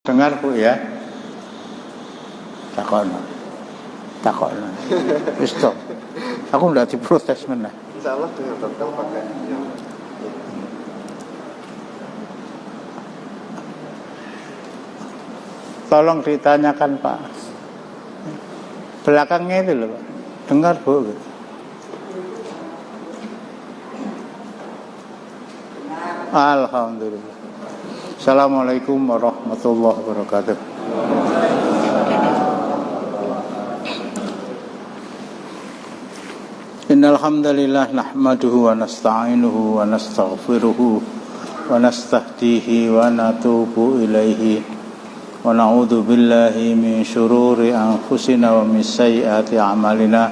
Dengar Bu ya. Takokno. Wis to. Aku ndak diprotes meneh. Insyaallah dengan total pakai. Tolong ditanyakan Pak. Belakangnya itu loh Pak. Dengar Bu. Alhamdulillah. Assalamualaikum warahmatullahi wabarakatuh. Innal hamdalillah nahmaduhu wa nasta'inuhu wa nastaghfiruhu wa nastahdihi wa natubu ilaihi wa na'udzu billahi min syururi anfusina wa min sayyiati a'malina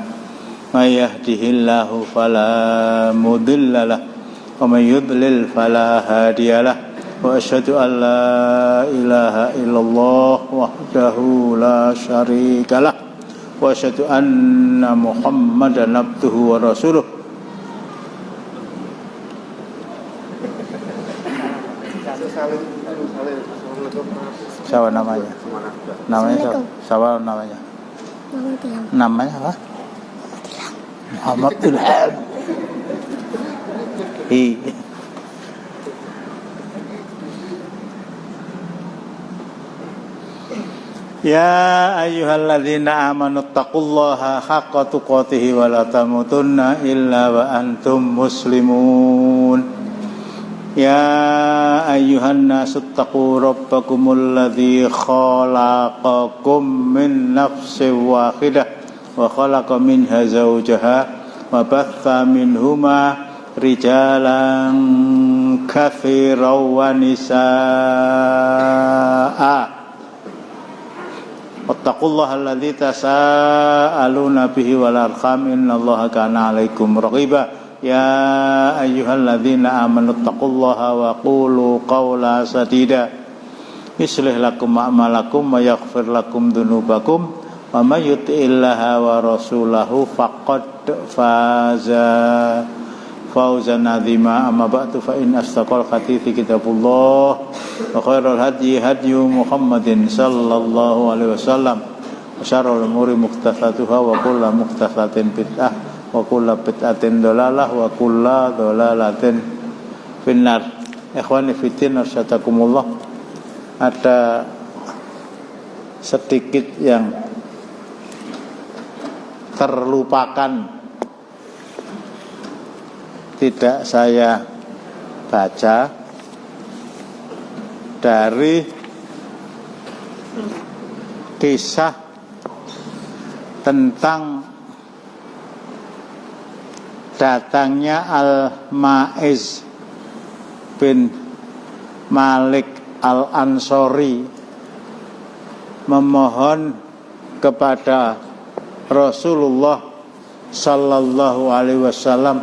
may yahdihillahu fala mudhillalah wa may yudlil fala hadiyalah. Wa asyhadu an la ilaha illallah wahdahu la syarikalah wa asyhadu anna Muhammadan abduhu wa rasuluh. Siapa namanya? Siapa namanya? Namanya apa? Muhammad Ilham. Ya ayyuhalladzina amanu taqullaha haqqa tuqatih wa la tamutunna illa wa antum muslimun. Ya ayyuhan nasu taqu rabbakumul ladzi khalaqakum min nafsin wahidah wa khalaqa minha zawjaha wa batha minhuma rijalan katsiran wa nisaa. Wattaqullaha alladzi tasaaluna bihi wal arham innallaha kana 'alaikum raqiba. Ya ayyuhalladzina amanu taqullaha wa qulu qawlan sadida yuslih lakum a'malakum wa yaghfir lakum dzunubakum wa may yuti'illaha wa rasulahu faqad faza fawzan 'azima. Amma ba'du fa in astaqal hadithi kitabullah wa khairul hadyi hadyu Muhammadin sallallahu alaihi wasallam wa syarrul umuri muhdatsatuha wa kullu muhdatsatin bid'ah wa kullu bid'atin dhalalah wa kullu dhalalatin finnar. Ikhwani fiddin asyhadakumullah, ada sedikit yang terlupakan tidak saya baca dari kisah tentang datangnya Al-Ma'iz bin Malik Al-Ansori memohon kepada Rasulullah sallallahu alaihi wasallam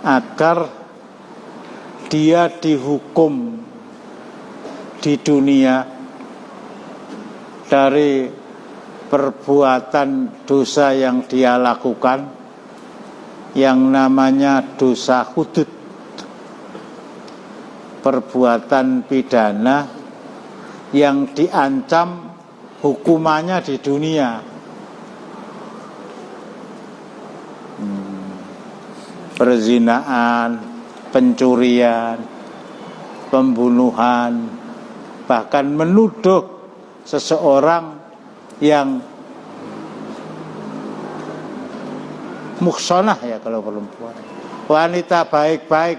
agar dia dihukum di dunia dari perbuatan dosa yang dia lakukan yang namanya dosa hudud, perbuatan pidana yang diancam hukumannya di dunia. Perzinaan, pencurian, pembunuhan, bahkan menuduh seseorang yang muhsanah, ya kalau perempuan, wanita baik-baik,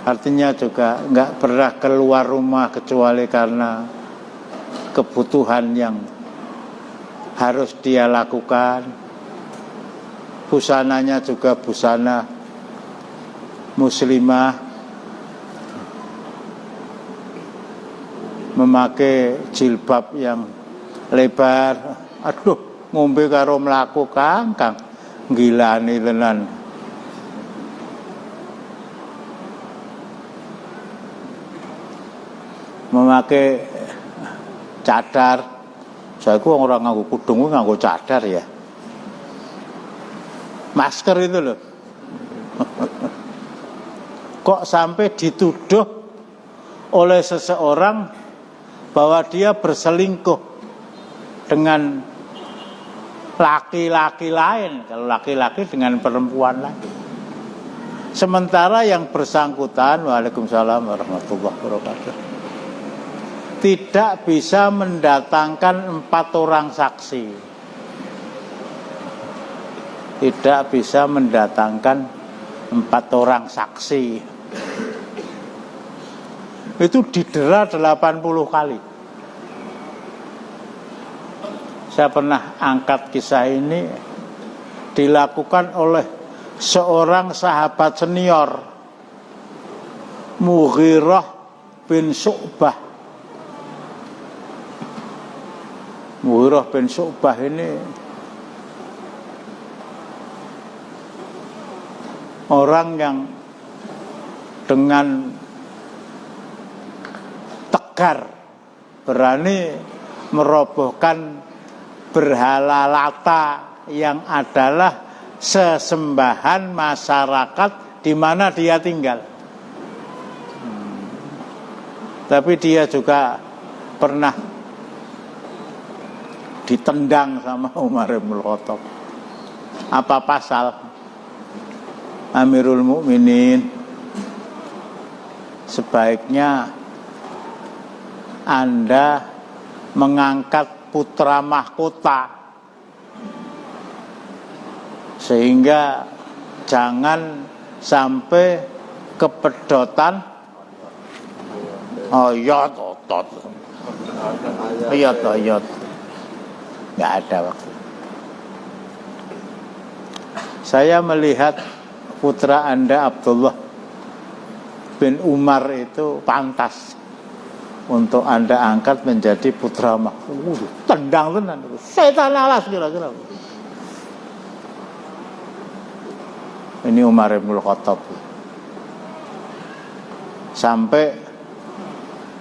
artinya juga nggak pernah keluar rumah kecuali karena kebutuhan yang harus dia lakukan. Busananya juga busana muslimah, memakai jilbab yang lebar. Aduh, ngombe karo mlaku kang gilani tenan. Memakai cadar. Saya ku orang nganggo kudung nganggo cadar ya. Masker itu loh. Kok sampai dituduh oleh seseorang bahwa dia berselingkuh dengan laki-laki lain, kalau laki-laki dengan perempuan lain. Sementara yang bersangkutan, waalaikumsalam warahmatullahi wabarakatuh, tidak bisa mendatangkan 4 orang saksi. Tidak bisa mendatangkan 4 orang saksi. Itu didera 80 kali. Saya pernah angkat kisah ini, dilakukan oleh seorang sahabat senior, Mughirah bin Syu'bah. Mughirah bin Syu'bah ini orang yang dengan tegar berani merobohkan berhala Lata yang adalah sesembahan masyarakat di mana dia tinggal. Tapi dia juga pernah ditendang sama Umar bin Khattab. Apa pasal? Amirul Mukminin, sebaiknya Anda mengangkat putra mahkota, sehingga jangan sampai kepedotan ayat otot, ayat nggak ada waktu. Saya melihat putra Anda Abdullah bin Umar itu pantas untuk Anda angkat menjadi putra mahkota. Tendang tenan, setan alas kira-kira. Ini Umar bin Khattab. Sampai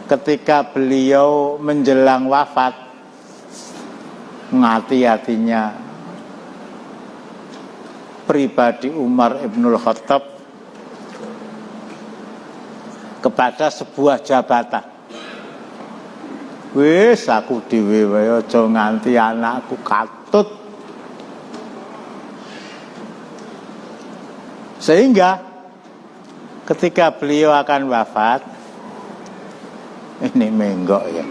ketika beliau menjelang wafat, hati-hatinya pribadi Umar bin Khattab kepada sebuah jabatan. Wis aku dhewe wae aja nganti anakku katut. Sehingga ketika beliau akan wafat, ini menggok ya,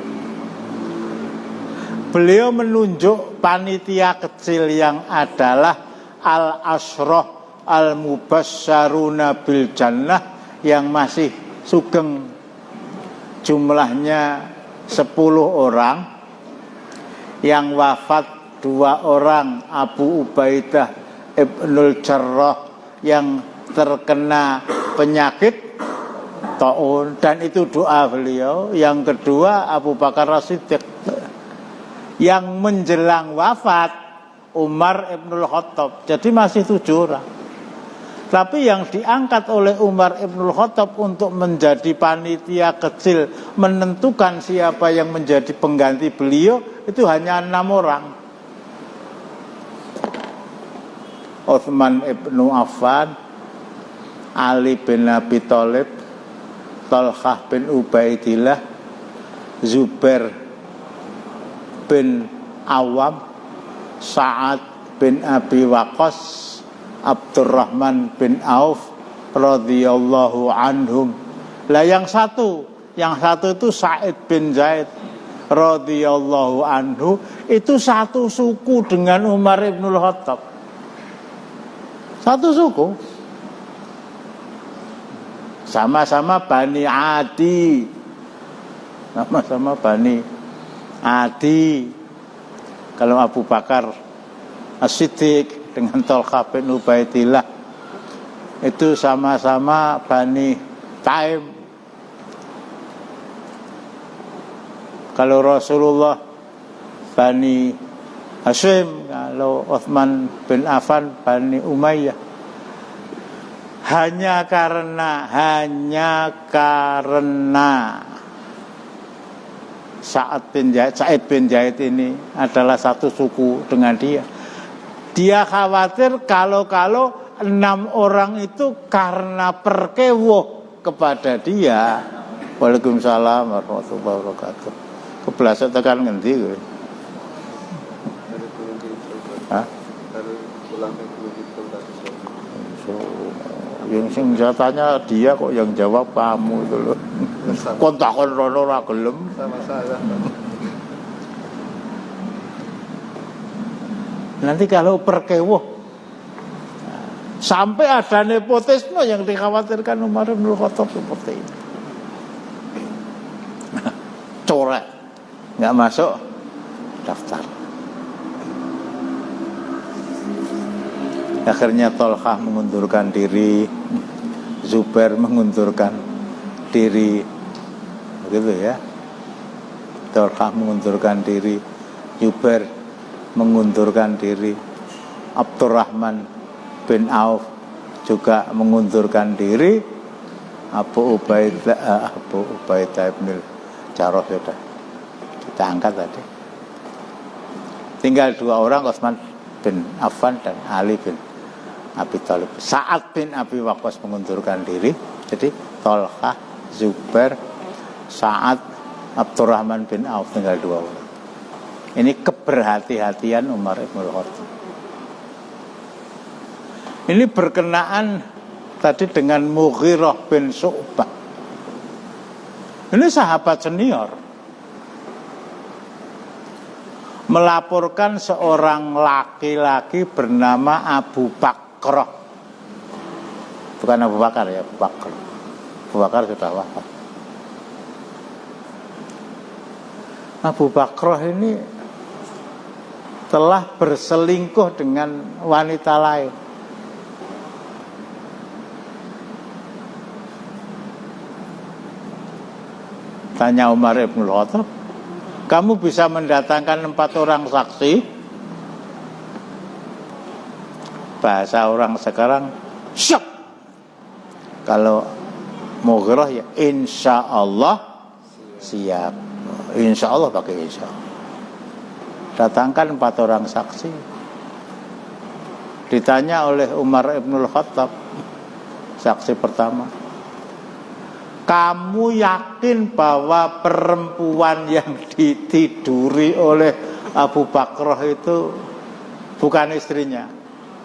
beliau menunjuk panitia kecil yang adalah al-asyrah al-mubasysyaruna bil jannah, yang masih sugeng, jumlahnya 10 orang, yang wafat 2 orang, Abu Ubaidah Ibnul Jarrah yang terkena penyakit taun, dan itu doa beliau. Yang kedua Abu Bakar As-Siddiq. Yang menjelang wafat Umar ibnul Khattab. Jadi masih 7 orang. Tapi yang diangkat oleh Umar ibnul Khattab untuk menjadi panitia kecil menentukan siapa yang menjadi pengganti beliau, itu hanya 6 orang. Utsman ibnu Affan, Ali bin Abi Thalib, Talhah bin Ubaidillah, Zubair bin Awam, Sa'ad bin Abi Waqqas, Abdurrahman bin Auf radhiyallahu anhum. Lah yang satu itu Sa'id bin Zaid radhiyallahu anhu, itu satu suku dengan Umar ibnul Khattab. Satu suku. Sama-sama Bani Adi. Sama-sama Bani Adi. Kalau Abu Bakar As-Siddiq dengan Talha bin Ubaidillah itu sama-sama Bani Taim. Kalau Rasulullah Bani Hashim, kalau Utsman bin Affan Bani Umayyah. Hanya karena Sa'id bin Zaid ini adalah satu suku dengan dia. Dia khawatir kalau 6 orang itu karena perkewuh kepada dia, Waalaikumsalam warahmatullahi wabarakatuh. Kebelasak tekan ngendi kowe? Dari Gunung Kidul. Hah? Dari pulang ke Gunung Kidul tadi sore. Yang sing tanya dia kok yang jawab kamu itu loh. Kon takon rono ora gelem. Sama saya. Nanti kalau perkewuh sampai ada nepotisme yang dikhawatirkan Umar bin Khattab seperti ini. Coret, nggak masuk daftar. Akhirnya Tolhah mengundurkan diri, Zubair mengundurkan diri, begitu ya. Tolhah mengundurkan diri, Zubair mengundurkan diri, Abdurrahman bin Auf juga mengundurkan diri, Abu Ubaidah bin Jarrah sudah kita angkat tadi. Tinggal dua orang, Utsman bin Affan dan Ali bin Abi Thalib. Sa'ad bin Abi Waqqas mengundurkan diri. Jadi Tolhah, Zubair, Sa'ad, Abdurrahman bin Auf, tinggal dua orang. Ini keberhati-hatian Umar ibn Khattab. Ini berkenaan tadi dengan Mughirah bin Syu'bah. Ini sahabat senior melaporkan seorang laki-laki bernama Abu Bakrah. Bukan Abu Bakar ya, Abu Bakar. Abu Bakar sudah wafat. Abu Bakrah ini telah berselingkuh dengan wanita lain. Tanya Umar ibn Khattab, kamu bisa mendatangkan 4 orang saksi? Bahasa orang sekarang, syok. Kalau Mughirah ya insya Allah siap. Insya Allah pakai insya Allah. Datangkan 4 orang saksi. Ditanya oleh Umar ibn Khattab, saksi pertama, kamu yakin bahwa perempuan yang ditiduri oleh Abu Bakrah itu bukan istrinya?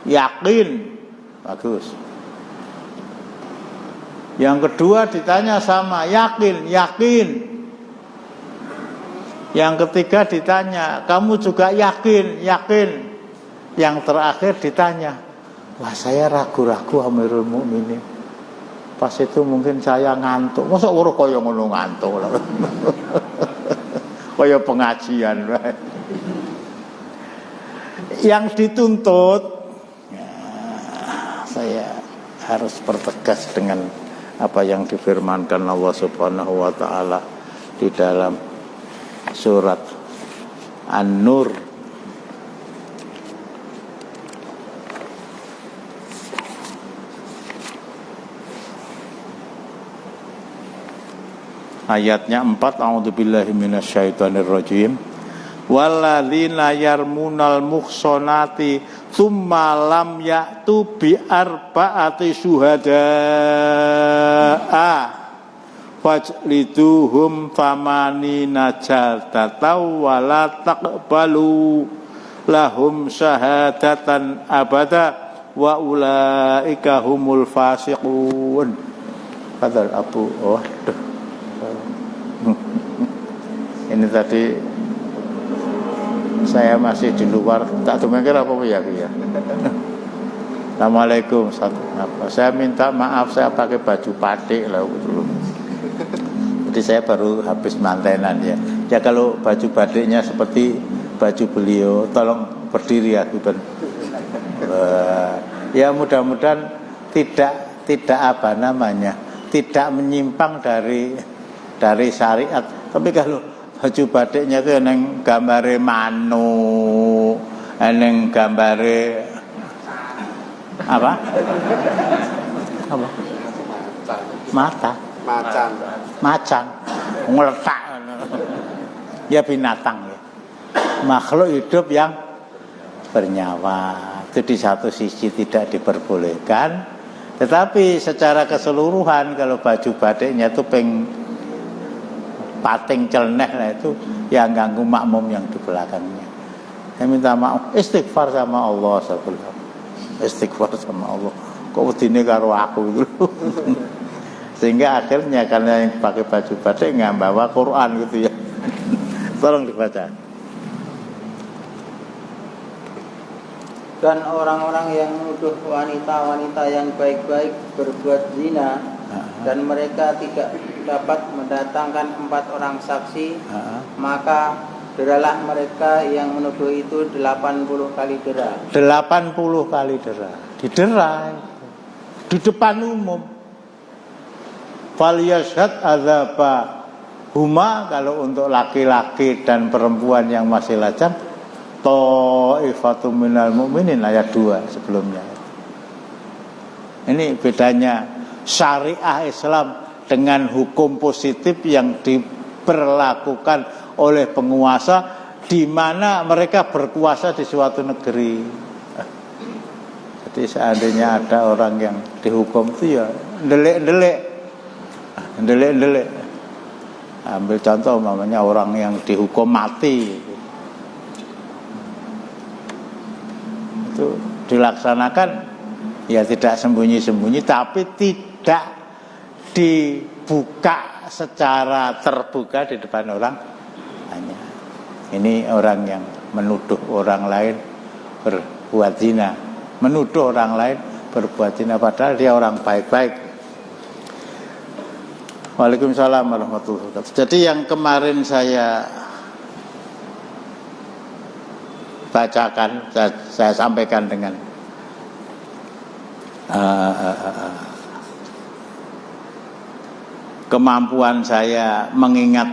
Yakin. Bagus. Yang kedua ditanya sama, yakin. Yang ketiga ditanya, kamu juga yakin. Yang terakhir ditanya, wah saya ragu-ragu Amirul Mukminin. Pas itu mungkin saya ngantuk. Masa ora kaya ngono ngantuk lho. Kaya pengajian wae. Yang dituntut ya, saya harus pertegas dengan apa yang difirmankan Allah Subhanahu wa taala di dalam surat An-Nur ayatnya 4, a'udzubillahi minasyaitonirrajim. Walladzina yarmunal muhsonati tsumma lam ya'tu bi arba'ati syuhada'a fajliduhum famanina jaldatan wa la taqbalu lahum syahadatan abada wa ulaika humul fasiqun. Padahal Abu ini tadi saya masih di luar, tak dengar apa ya. Assalamualaikum. Saya minta maaf, saya pakai baju batik lah dulu. Jadi saya baru habis mantenan ya. Ya kalau baju batiknya seperti baju beliau, tolong berdiri ya, Iban. Ya mudah-mudahan tidak apa namanya, tidak menyimpang dari syariat. Tapi kalau baju batiknya itu yang gambare manu, yang gambare apa? Macan ngeletak. Ya binatang ya. Makhluk hidup yang bernyawa. Itu di satu sisi tidak diperbolehkan, tetapi secara keseluruhan kalau baju batiknya itu pating celeneh lah itu yang ganggu makmum yang di belakangnya. Saya minta maaf, istighfar sama Allah sebelum istighfar sama Allah. Kok wedine karo aku gitu. Sehingga akhirnya karena yang pakai baju batik nggak bawa Quran gitu ya. Tolong dibaca. Dan orang-orang yang menuduh wanita-wanita yang baik-baik berbuat zina dan mereka tidak dapat mendatangkan 4 orang saksi, maka deralah mereka yang menuduh itu 80 kali dera. 80 kali dera. Didera di depan umum. Fal yashhad adzaba huma, kalau untuk laki-laki dan perempuan yang masih lajang, ta'ifatum minal mu'minin, ayat 2 sebelumnya. Ini bedanya syariah Islam dengan hukum positif yang diberlakukan oleh penguasa di mana mereka berkuasa di suatu negeri. Jadi seandainya ada orang yang dihukum itu ya ndelik-ndelik. Ambil contoh namanya orang yang dihukum mati. Itu dilaksanakan ya tidak sembunyi-sembunyi, tapi tidak dibuka secara terbuka di depan orang banyak. Ini orang yang menuduh orang lain berbuat zina, menuduh orang lain berbuat zina padahal dia orang baik-baik. Waalaikumsalam warahmatullahi wabarakatuh. Jadi yang kemarin saya bacakan, saya sampaikan dengan kemampuan saya mengingat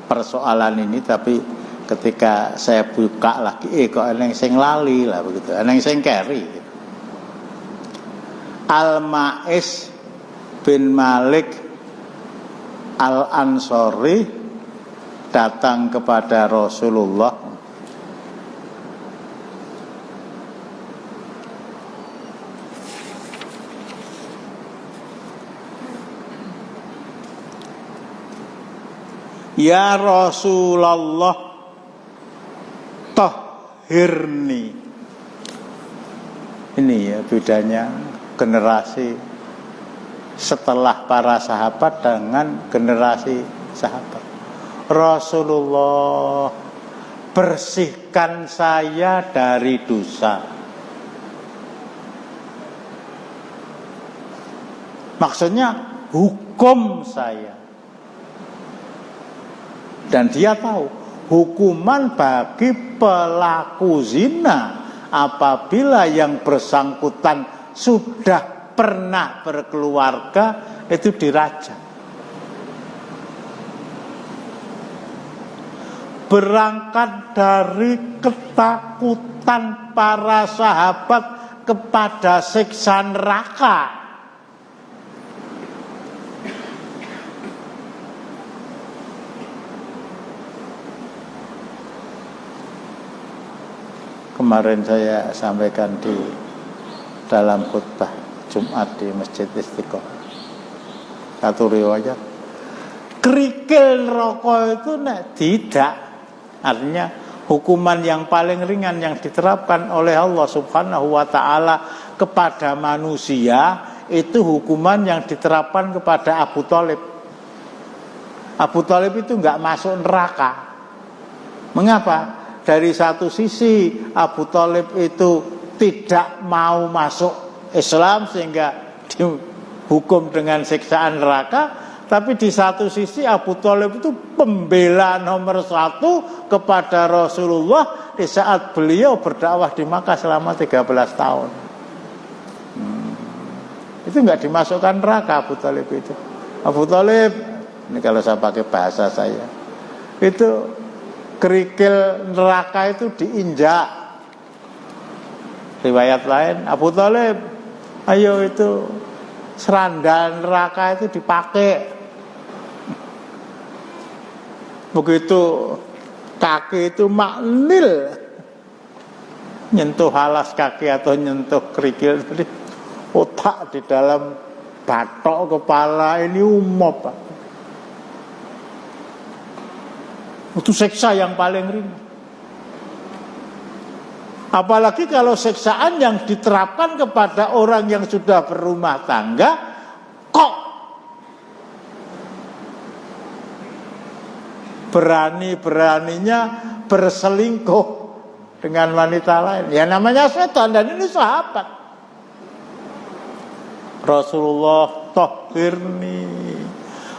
persoalan ini, tapi ketika saya buka lagi kok eneng sing lali lah begitu, eneng sing keri. Al-Ma'is bin Malik Al-Ansori datang kepada Rasulullah Ya Rasulullah tahhirni. Ini ya bedanya generasi setelah para sahabat dengan generasi sahabat. Rasulullah, bersihkan saya dari dosa. Maksudnya hukum saya. Dan dia tahu hukuman bagi pelaku zina apabila yang bersangkutan sudah pernah berkeluarga itu dirajam. Berangkat dari ketakutan para sahabat kepada siksa neraka, kemarin saya sampaikan di dalam khutbah Jumat di Masjid Istiqomah. Satu riwayat, kerikil rokok itu tidak. Artinya hukuman yang paling ringan yang diterapkan oleh Allah Subhanahu wa ta'ala kepada manusia itu hukuman yang diterapkan kepada Abu Thalib. Abu Thalib itu enggak masuk neraka. Mengapa? Dari satu sisi Abu Thalib itu tidak mau masuk Islam sehingga dihukum dengan siksaan neraka, tapi di satu sisi Abu Thalib itu pembela nomor 1 kepada Rasulullah di saat beliau berdakwah di Makkah selama 13 tahun. Itu enggak dimasukkan neraka Abu Thalib itu. Abu Thalib, ini kalau saya pakai bahasa saya, itu kerikil neraka itu diinjak. Riwayat lain, Abu Thalib, ayo itu serandal neraka itu dipakai. Begitu kaki itu maknil nyentuh alas kaki atau nyentuh kerikil tadi, otak di dalam batok kepala ini umop. Itu siksa yang paling ringan. Apalagi kalau siksaan yang diterapkan kepada orang yang sudah berumah tangga, kok berani-beraninya berselingkuh dengan wanita lain. Ya namanya setan, dan ini sahabat. Rasulullah, tahhirni,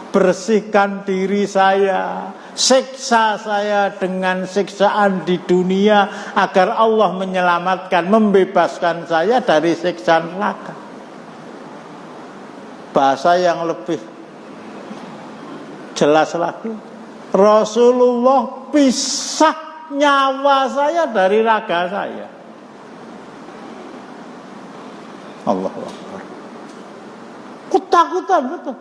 bersihkan diri saya, siksa saya dengan siksaan di dunia agar Allah menyelamatkan, membebaskan saya dari siksa neraka. Bahasa yang lebih jelas lagi, Rasulullah pisah nyawa saya dari raga saya. Allahu Akbar. Ketakutan betul.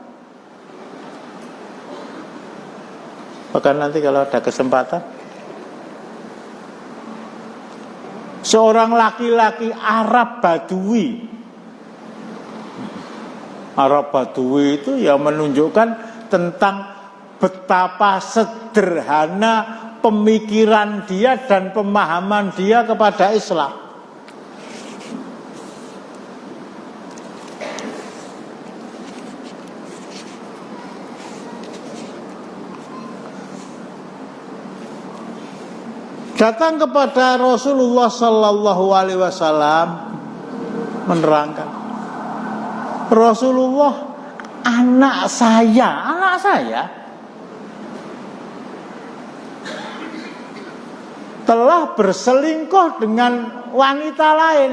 Bahkan nanti kalau ada kesempatan, seorang laki-laki Arab Badui itu yang menunjukkan tentang betapa sederhana pemikiran dia dan pemahaman dia kepada Islam. Datang kepada Rasulullah Sallallahu Alaihi Wasallam menerangkan, Rasulullah, anak saya telah berselingkuh dengan wanita lain.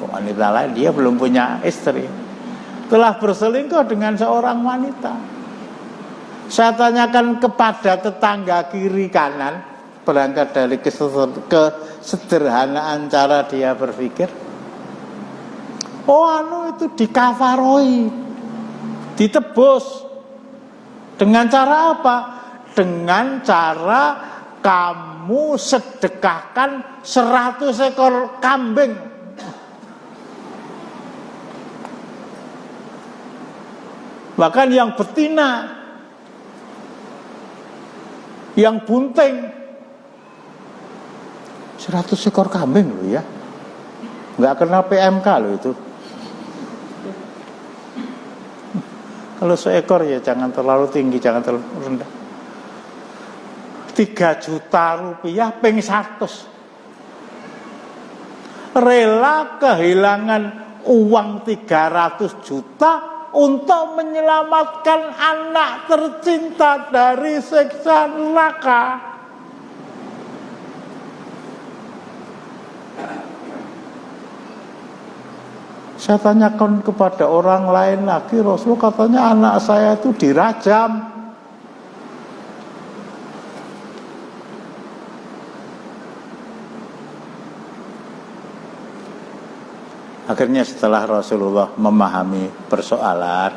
Kok wanita lain? Dia belum punya istri. Telah berselingkuh dengan seorang wanita. Saya tanyakan kepada tetangga kiri kanan, berangkat dari kesederhanaan cara dia berpikir. Itu dikafaroi, ditebus. Dengan cara apa? Dengan cara kamu sedekahkan 100 ekor kambing. Bahkan yang betina, yang bunting, 100 ekor kambing loh ya. Nggak kena PMK loh itu. Kalau seekor ya jangan terlalu tinggi, jangan terlalu rendah. 3 juta rupiah ping 100. Rela kehilangan uang 300 juta untuk menyelamatkan anak tercinta dari siksa neraka. Saya tanyakan kepada orang lain lagi, Rasul katanya anak saya itu dirajam. Akhirnya setelah Rasulullah memahami persoalan,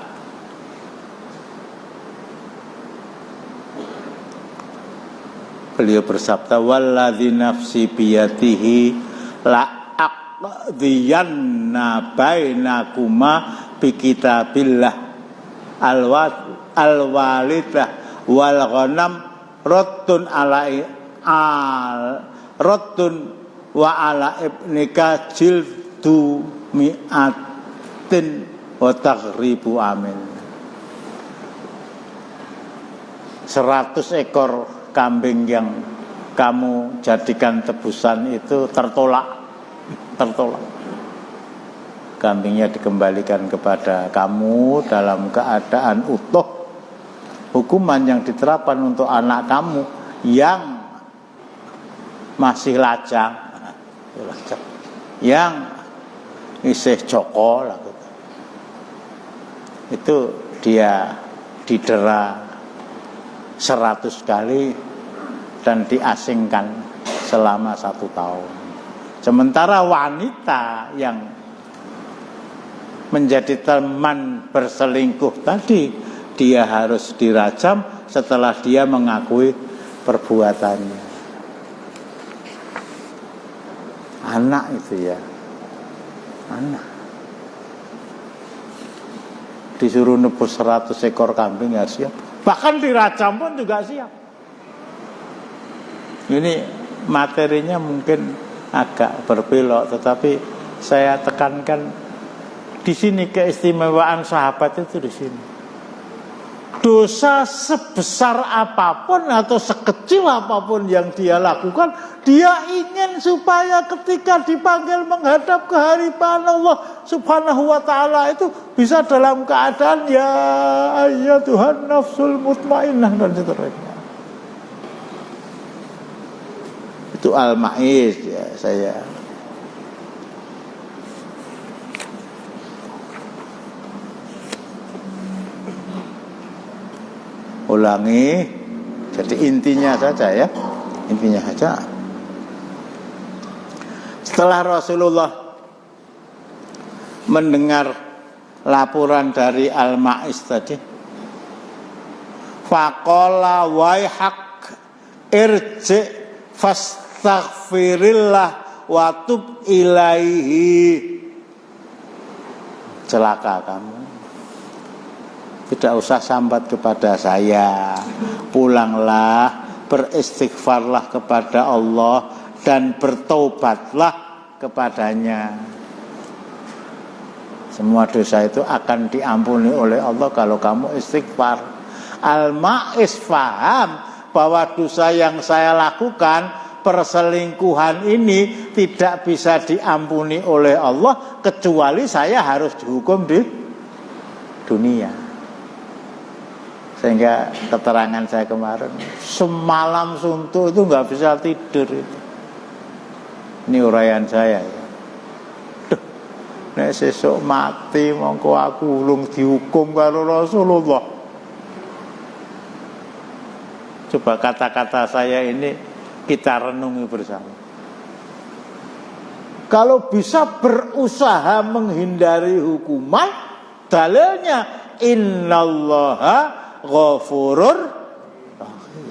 beliau bersabda, walladzi nafsi biyadihi la aqdiyanna bainakuma bi kitabillah al-walidah wal ghanam raddun raddun wa ala ibnika jildu mi'atin wa taghribu amin. 100 ekor kambing yang kamu jadikan tebusan itu tertolak. Kambingnya dikembalikan kepada kamu dalam keadaan utuh. Hukuman yang diterapkan untuk anak kamu yang masih lajang, yang isih Joko lah, itu dia didera 100 kali dan diasingkan selama 1 tahun. Sementara wanita yang menjadi teman berselingkuh tadi, dia harus dirajam setelah dia mengakui perbuatannya. Anak itu ya, anak disuruh nebus 100 ekor kambing ya siap. Bahkan dirajam pun juga siap. Ini materinya mungkin agak berbelok, tetapi saya tekankan di sini keistimewaan sahabat itu di sini. Dosa sebesar apapun atau sekecil apapun yang dia lakukan, dia ingin supaya ketika dipanggil menghadap ke hadapan Allah Subhanahu wa ta'ala itu bisa dalam keadaan ya ayyatuhan nafsul mutmainnah dan seterusnya. Itu Al-Ma'iz ya saya. Ulangi, jadi intinya saja ya, intinya saja. Setelah Rasulullah mendengar laporan dari Al-Ma'iz tadi, faqala waihak irji fastaghfirillah wa tub ilaihi. Celaka kamu, tidak usah sambat kepada saya, pulanglah, beristighfarlah kepada Allah dan bertobatlah kepadanya. Semua dosa itu akan diampuni oleh Allah kalau kamu istighfar. Al-Ma'iz faham bahwa dosa yang saya lakukan, perselingkuhan ini tidak bisa diampuni oleh Allah kecuali saya harus dihukum di dunia. Sehingga keterangan saya kemarin, semalam suntuk itu nggak bisa tidur itu. Ini uraian saya ya. Duh, nek sesuk mati mongko aku ulung dihukum karo Rasulullah. Coba kata-kata saya ini kita renungi bersama. Kalau bisa berusaha menghindari hukuman, dalilnya innallaha ghafurur rahim.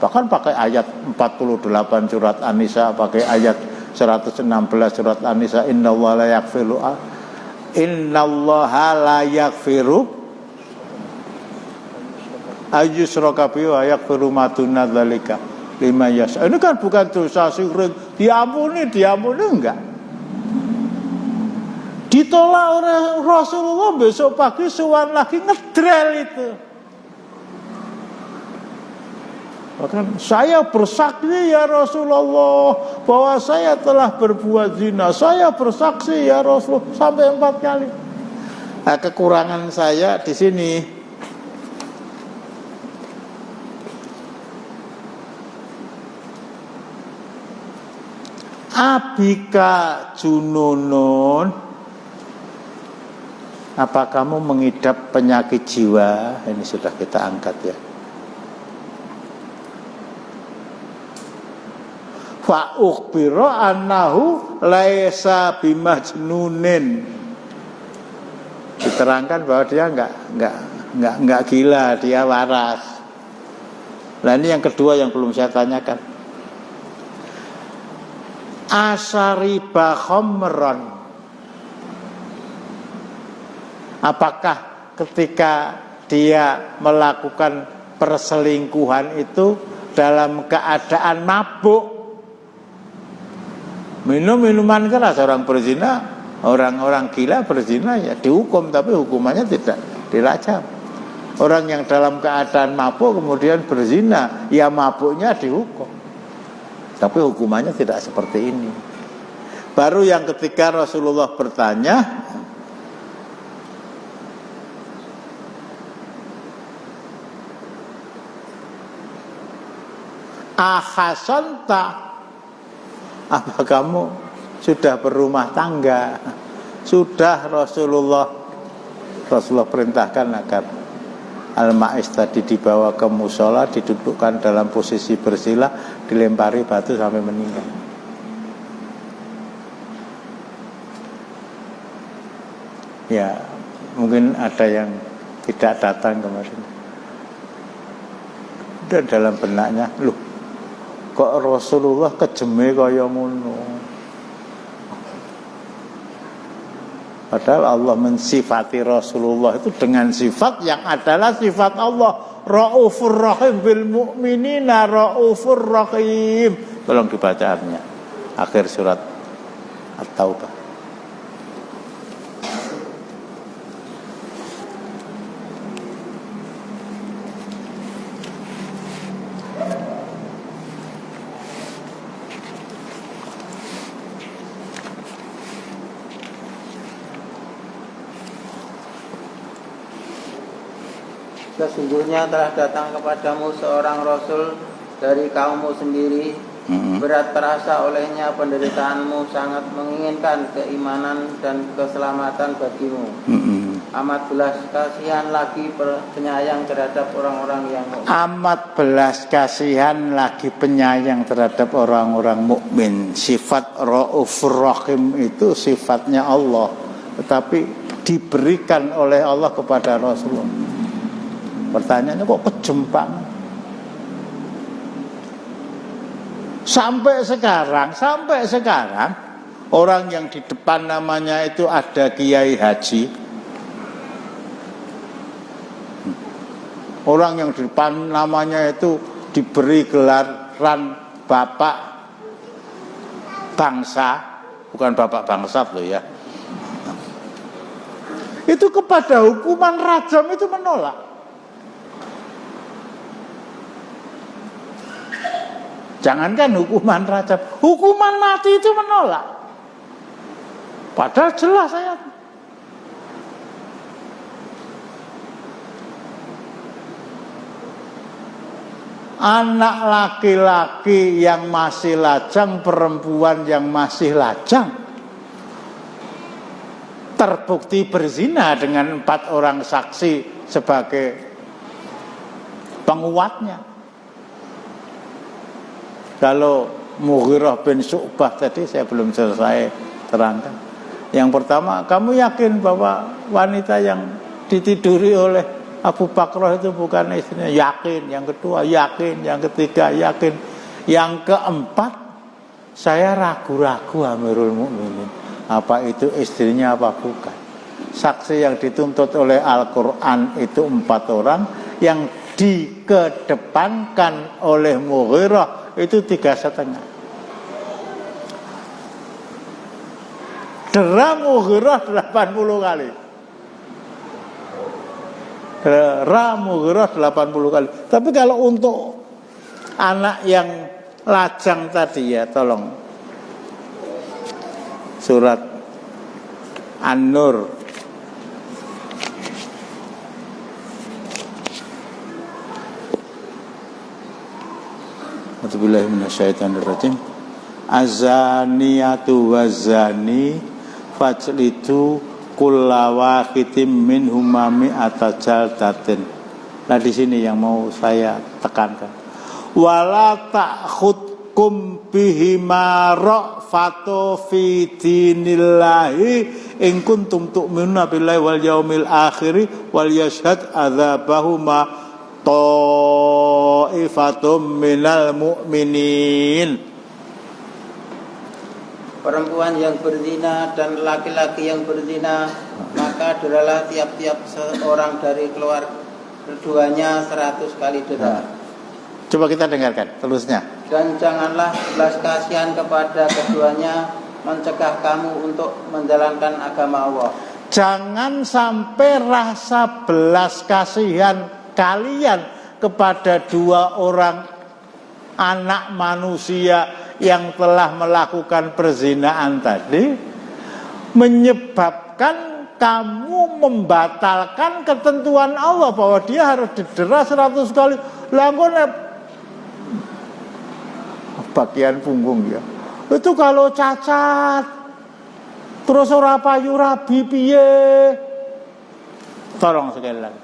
Bahkan pakai ayat 48 surat An-Nisa, pakai ayat 116 surat An-Nisa, innallaha la yaghfiru ayyushraka bihi wa yaghfiru ma duna dzalika liman yasha. Ini kan bukan dosa syirik diampuni enggak. Ditolak oleh Rasulullah, besok pagi sowan lagi ngedrel itu. Bahkan saya bersaksi ya Rasulullah bahwa saya telah berbuat zina. Saya bersaksi ya Rasulullah sampai 4 kali. Nah, kekurangan saya di sini. Abika jununun, apa kamu mengidap penyakit jiwa? Ini sudah kita angkat ya. Fa ukhbira annahu laisa bimajnunin. Diterangkan bahwa dia enggak gila, dia waras. Nah, ini yang kedua yang belum saya tanyakan. Asariba khamran. Apakah ketika dia melakukan perselingkuhan itu dalam keadaan mabuk? Minum minuman keras, orang berzina, orang-orang gila berzina ya dihukum, tapi hukumannya tidak dirajam. Orang yang dalam keadaan mabuk kemudian berzina, ya mabuknya dihukum, tapi hukumannya tidak seperti ini. Baru yang ketika Rasulullah bertanya, ahasanta, apa kamu sudah berumah tangga? Sudah. Rasulullah perintahkan agar Al-Ma'iz tadi dibawa ke musola, didudukkan dalam posisi bersila, dilempari batu sampai meninggal. Ya, mungkin ada yang tidak datang kemarin. Dan dalam benaknya, loh, kok Rasulullah kejeme kaya ngono? Padahal Allah mensifati Rasulullah itu dengan sifat yang adalah sifat Allah. Raufur Rahim bil mu'minina Raufur Rahim. Tolong dibacaannya. Akhir surat At-Taubah. Sesungguhnya telah datang kepadamu seorang Rasul dari kaummu sendiri. Berat terasa olehnya penderitaanmu, sangat menginginkan keimanan dan keselamatan bagimu. Amat belas kasihan lagi penyayang terhadap orang-orang yang mukmin. Amat belas kasihan lagi penyayang terhadap orang-orang mukmin. Sifat Raufur Rahim itu sifatnya Allah, tetapi diberikan oleh Allah kepada Rasulullah. Pertanyaannya kok kejem banget. Sampai sekarang orang yang di depan namanya itu ada Kiai Haji. Orang yang di depan namanya itu diberi gelaran Bapak Bangsa, bukan Bapak Bangsat loh ya. Itu kepada hukuman rajam itu menolak. Jangankan hukuman rajam, hukuman mati itu menolak. Padahal jelas ayat. Anak laki-laki yang masih lajang, perempuan yang masih lajang, terbukti berzina dengan 4 orang saksi sebagai penguatnya. Kalau Mughirah bin Syu'bah tadi saya belum selesai terangkan. Yang pertama, kamu yakin bahwa wanita yang ditiduri oleh Abu Bakrah itu bukan istrinya? Yakin. Yang kedua, yakin. Yang ketiga, yakin. Yang keempat, saya ragu-ragu Amirul Mukminin. Apa itu istrinya apa bukan? Saksi yang dituntut oleh Al-Quran itu 4 orang. Yang dikedepankan oleh Mughirah itu 3,5. Dera Mughirah 80 kali. Dera Mughirah 80 kali. Tapi kalau untuk anak yang lajang tadi ya, tolong surat An-Nur A'udzubillahi minasyaitonirrajim. Azaniyatu wazani fajlidu kullawahitim minhuma mi'ata jaldatin. Nah di sini yang mau saya tekankan. Wala ta'khudkum bihima ra'fatu fi dinillahi in kuntum tu'minuna billahi wal yaumil akhir wal yashhad adzabahuma ta'ifatum minal mu'minin. Perempuan yang berzina dan laki-laki yang berzina, maka deralah tiap-tiap seorang dari keduanya 100 kali dera. Coba kita dengarkan terusnya. Dan janganlah belas kasihan kepada keduanya, mencegah kamu untuk menjalankan agama Allah. Jangan sampai rasa belas kasihan kalian kepada 2 orang anak manusia yang telah melakukan perzinaan tadi menyebabkan kamu membatalkan ketentuan Allah bahwa dia harus didera 100 kali. Langkone bagian punggung ya. Itu kalau cacat terus ora payu rabi piye? Tolong sekali lagi.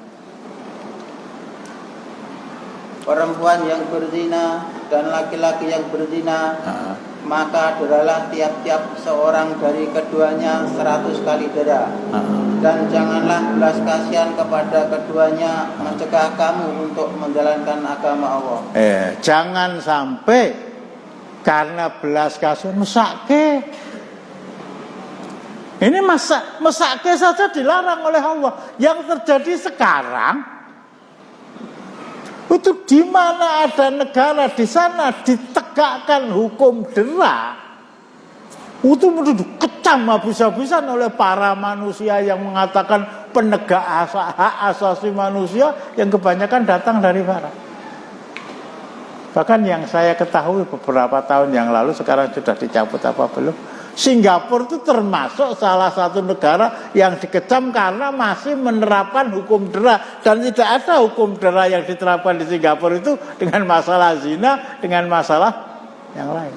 Perempuan yang berzina dan laki-laki yang berzina, maka deralah tiap-tiap seorang dari keduanya 100 kali dera. Dan janganlah belas kasihan kepada keduanya, mencegah kamu untuk menjalankan agama Allah. Jangan sampai karena belas kasihan mesake. Ini mesake saja dilarang oleh Allah. Yang terjadi sekarang Itu di mana ada negara di sana ditegakkan hukum dera, itu kecam habis-habisan oleh para manusia yang mengatakan penegak hak asasi manusia yang kebanyakan datang dari barat. Bahkan yang saya ketahui beberapa tahun yang lalu, sekarang sudah dicabut apa belum, Singapura itu termasuk salah satu negara yang dikecam karena masih menerapkan hukum dera. Dan tidak ada hukum dera yang diterapkan di Singapura itu dengan masalah zina, dengan masalah yang lain.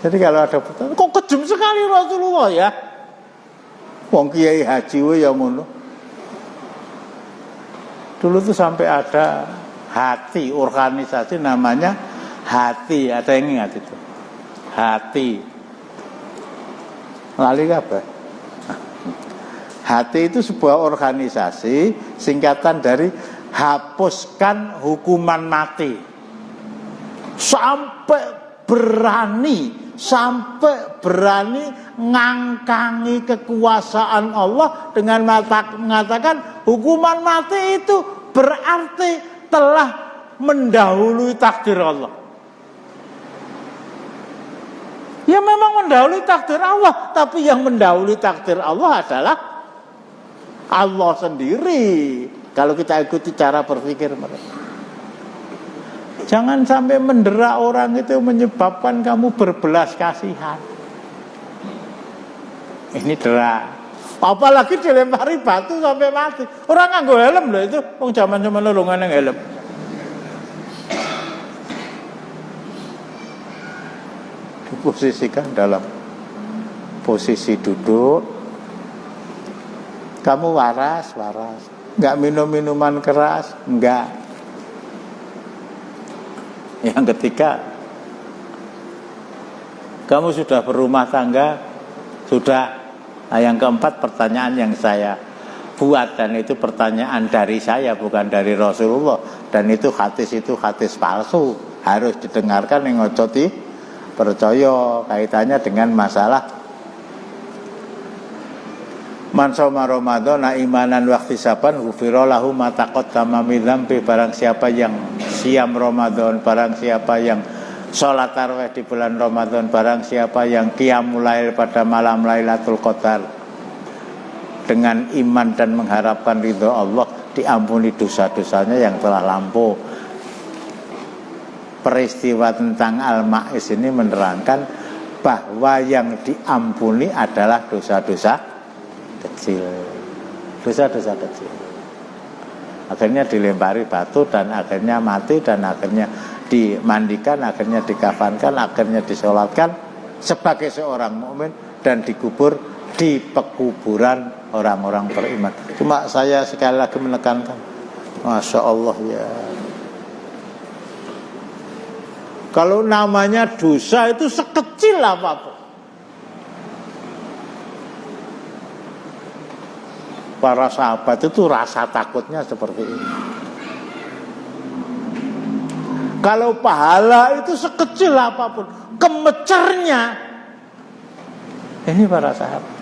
Jadi kalau ada pertanyaan, kok kejam sekali Rasulullah ya? Wong kiai haji ya ngono. Dulu tuh sampai ada hati organisasi namanya Hati, ada yang ingat itu? Hati. Lali apa? Hati itu sebuah organisasi singkatan dari hapuskan hukuman mati. Sampai berani ngangkangi kekuasaan Allah dengan mengatakan hukuman mati itu berarti telah mendahului takdir Allah. Ya memang mendahului takdir Allah, tapi yang mendahului takdir Allah adalah Allah sendiri. Kalau kita ikuti cara berpikir mereka. Jangan sampai mendera orang itu menyebabkan kamu berbelas kasihan. Ini dera. Apalagi dilempari batu sampai mati. Orang nganggo helm loh itu, wong zaman-zaman lolongan yang helm. Diposisikan dalam posisi duduk, kamu waras, nggak minum minuman keras, enggak. Yang ketiga, kamu sudah berumah tangga, sudah. Nah, yang keempat pertanyaan yang saya buat, dan itu pertanyaan dari saya bukan dari Rasulullah, dan itu hadis palsu, harus didengarkan yang ngocoti percaya. Kaitannya dengan masalah man shoma ramadhana imanan wa ihtisaban ghufira lahu ma taqaddama min dzambi. Barang siapa yang siam Ramadan, barang siapa yang sholat tarawih di bulan Ramadan, barang siapa yang qiyamul lail pada malam Lailatul Qadar dengan iman dan mengharapkan ridho Allah, diampuni dosa-dosanya yang telah lampau. Peristiwa tentang Al-Ma'is ini menerangkan bahwa yang diampuni adalah dosa-dosa kecil. Dosa-dosa kecil. Akhirnya dilempari batu dan akhirnya mati dan akhirnya dimandikan, akhirnya dikafankan, akhirnya disolatkan sebagai seorang mukmin dan dikubur di pekuburan orang-orang beriman. Cuma saya sekali lagi menekankan, Masya Allah ya, kalau namanya dosa itu sekecil apapun, para sahabat itu rasa takutnya seperti ini. Kalau pahala itu sekecil apapun, kemecernya ini para sahabat.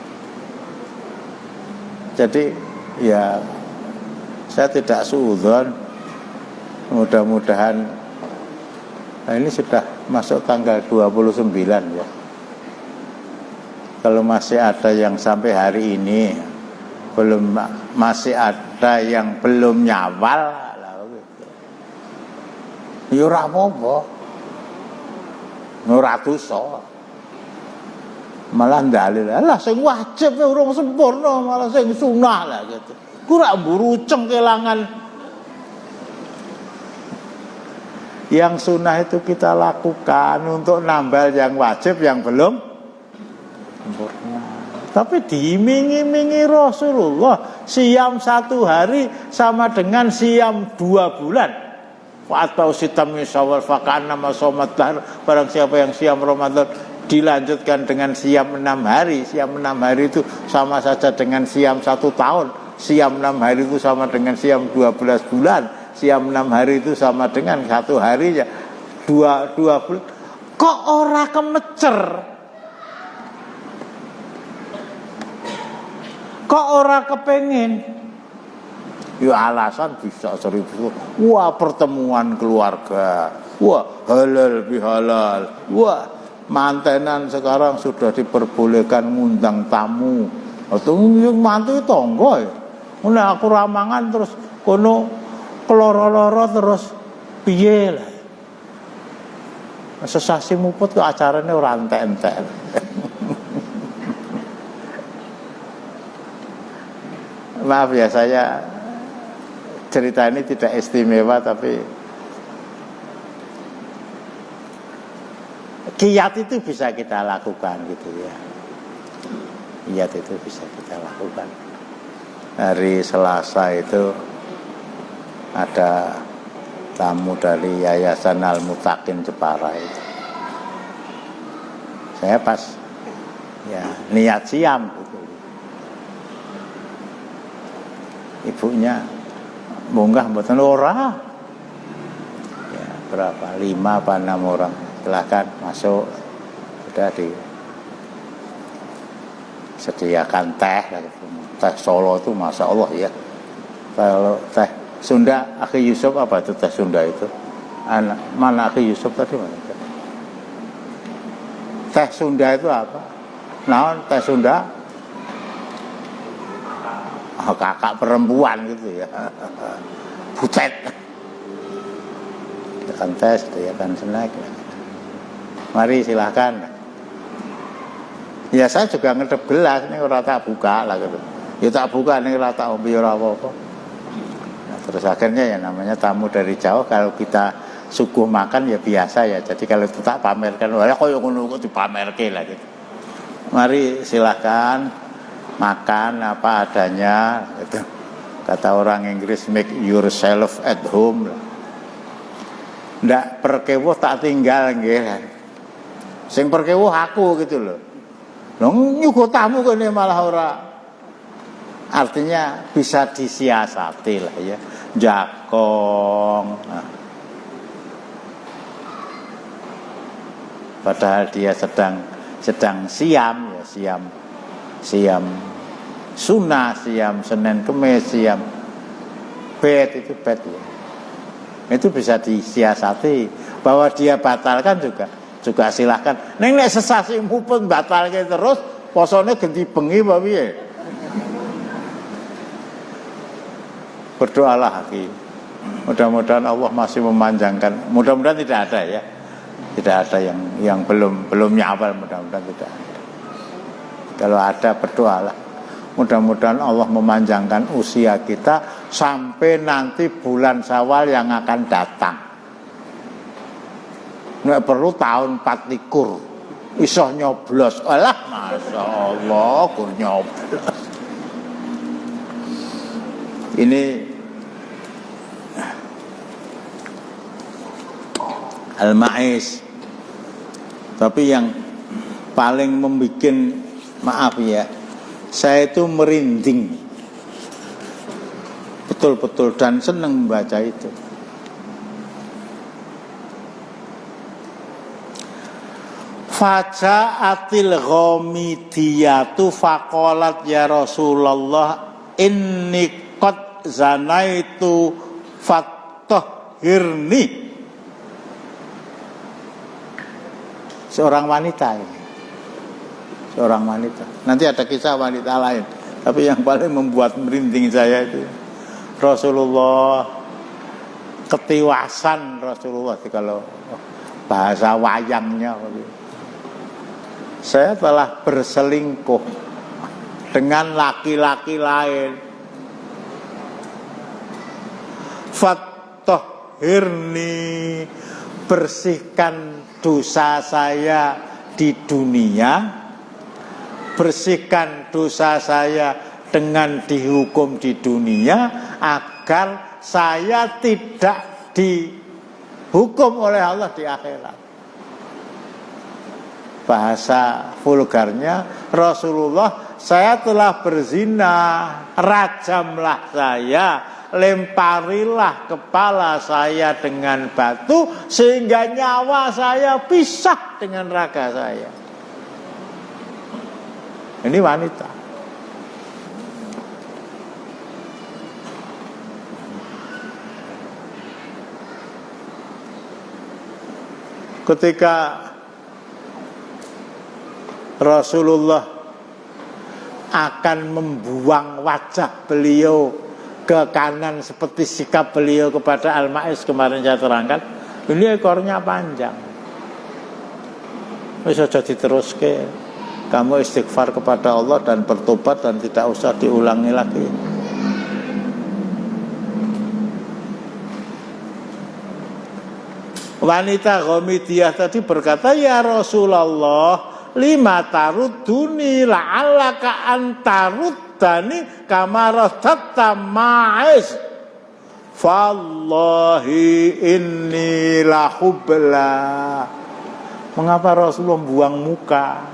Jadi ya, saya tidak suudzon, mudah-mudahan. Nah, ini sudah masuk tanggal 29 ya. Kalau masih ada yang sampai hari ini masih ada yang belum nyawal, ya ora apa-apa. Ora dosa. Malah dalil, lah sing wajib urung sempurna, malah sing sunah lah gitu. Ku ora mburu cengkelangan. Yang sunnah itu kita lakukan untuk nambah yang wajib yang belum sempurna. Tapi diiming-imingi Rasulullah, siam 1 hari sama dengan siam 2 bulan. Atau sitam misawal fakana masomat dahr. Barang siapa yang siam Ramadan dilanjutkan dengan siam 6 hari. Siam 6 hari itu sama saja dengan siam 1 tahun. Siam 6 hari itu sama dengan siam 12 bulan. Siam 6 hari itu sama dengan 1 hari ya 2 bulan. Kok ora kemecer? Kok ora kepengen? Ya alasan bisa 1000. Wah, pertemuan keluarga. Wah, halal bihalal. Wah, mantenan sekarang sudah diperbolehkan ngundang tamu. Atau mantu tonggo ya. Nek aku ramangan terus kono keloro-loro terus piye lah. Sesasi muput kok acarane ora entek-entek. Maaf ya, saya cerita ini tidak istimewa, tapi qiyat itu bisa kita lakukan gitu ya. Qiyat itu bisa kita lakukan. Hari Selasa itu ada tamu dari Yayasan Al-Mutakin Jepara itu. Saya pas ya niat siam gitu. Ibunya munggah mboten ora. Ya, berapa? 5 apa 6 orang. Silakan masuk. Sudah disediakan teh. Teh Solo itu Masya Allah ya. Kalau teh Sunda, Akhi Yusuf apa itu teh Sunda itu? Mana Akhi Yusuf tadi mana? Teh Sunda itu apa? Nah, teh Sunda kakak perempuan gitu ya. Butet. Sediakan teh, sediakan snack. Mari silahkan. Ya saya juga ngedep gelas, ini ora tak buka lah gitu. Ya tak buka, ini ora tak ombe ora apa-apa. Nah, terus akhirnya ya namanya tamu dari jauh, kalau kita suguh makan ya biasa ya. Jadi kalau itu tak pamerkan, wah koyo ngono kok dipamerke lah gitu. Mari silahkan makan apa adanya gitu. Kata orang Inggris, make yourself at home. Ndak perkewuh tak tinggal nggih. Sing perkewuh aku gitu loh. Lho nyuguh tamu kene malah ora. Artinya bisa disiasati lah ya. Jakong. Nah. Padahal dia sedang siam ya, siam sunnah, siam Senin Kemis, siam bed itu bed ya. Itu bisa disiasati. Bahwa dia batalkan juga silahkan. Neng nek sesasimu pun batalke terus, posone ganti bengi apa piye? Berdoalah Aki. Mudah-mudahan Allah masih memanjangkan. Mudah-mudahan tidak ada ya. Tidak ada yang belum nyawal, mudah-mudahan tidak ada. Kalau ada berdoalah. Mudah-mudahan Allah memanjangkan usia kita sampai nanti bulan Syawal yang akan datang. Nggak perlu tahun 24 iso nyoblos. Alah, Masya Allah, kur nyoblos. Ini Al-Ma'is. Tapi yang paling membuat, maaf ya, saya itu merinding betul-betul dan senang membaca itu. Faja'atil ghamidiyatu faqalat ya Rasulullah inni qad zanaitu fattahhirni. Seorang wanita ini. Seorang wanita. Nanti ada kisah wanita lain, tapi yang paling membuat merinding saya itu Rasulullah, ketiwasan Rasulullah kalau bahasa wayangnya. Saya telah berselingkuh dengan laki-laki lain. Fattahhirni, bersihkan dosa saya di dunia, bersihkan dosa saya dengan dihukum di dunia, agar saya tidak dihukum oleh Allah di akhirat. Bahasa vulgarnya, Rasulullah, saya telah berzina, rajamlah saya, lemparilah kepala saya dengan batu sehingga nyawa saya pisah dengan raga saya. Ini wanita. ketika Rasulullah akan membuang wajah beliau ke kanan seperti sikap beliau kepada Al-Ma'iz kemarin saya terangkan, ini ekornya panjang. Wis aja diteruske. Kamu istighfar kepada Allah dan bertobat dan tidak usah diulangi lagi. Wanita Ghamidiyah tadi berkata, ya Rasulullah, lima tarudduni la'allaka antaruddani kama raddatta Ma'iz. Fallahi inni lahubla. Mengapa Rasulullah buang muka?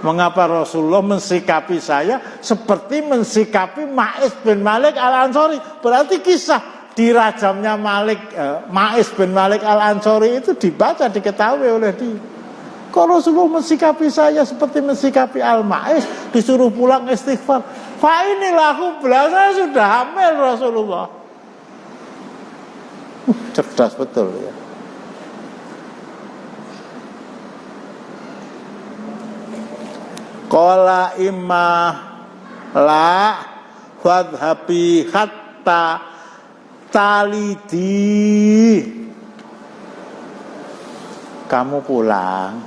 Mengapa Rasulullah mensikapi saya seperti mensikapi Ma'iz bin Malik Al-Ansari? Berarti kisah dirajamnya Ma'iz bin Malik Al-Ansari itu dibaca, diketahui oleh dia. Kalau Rasulullah mensikapi saya seperti mensikapi Al-Ma'iz, disuruh pulang istighfar. Fa inilah saya sudah hamil Rasulullah. Cerdas betul ya. Qala imma la fadhabi hatta talidi. Kamu pulang,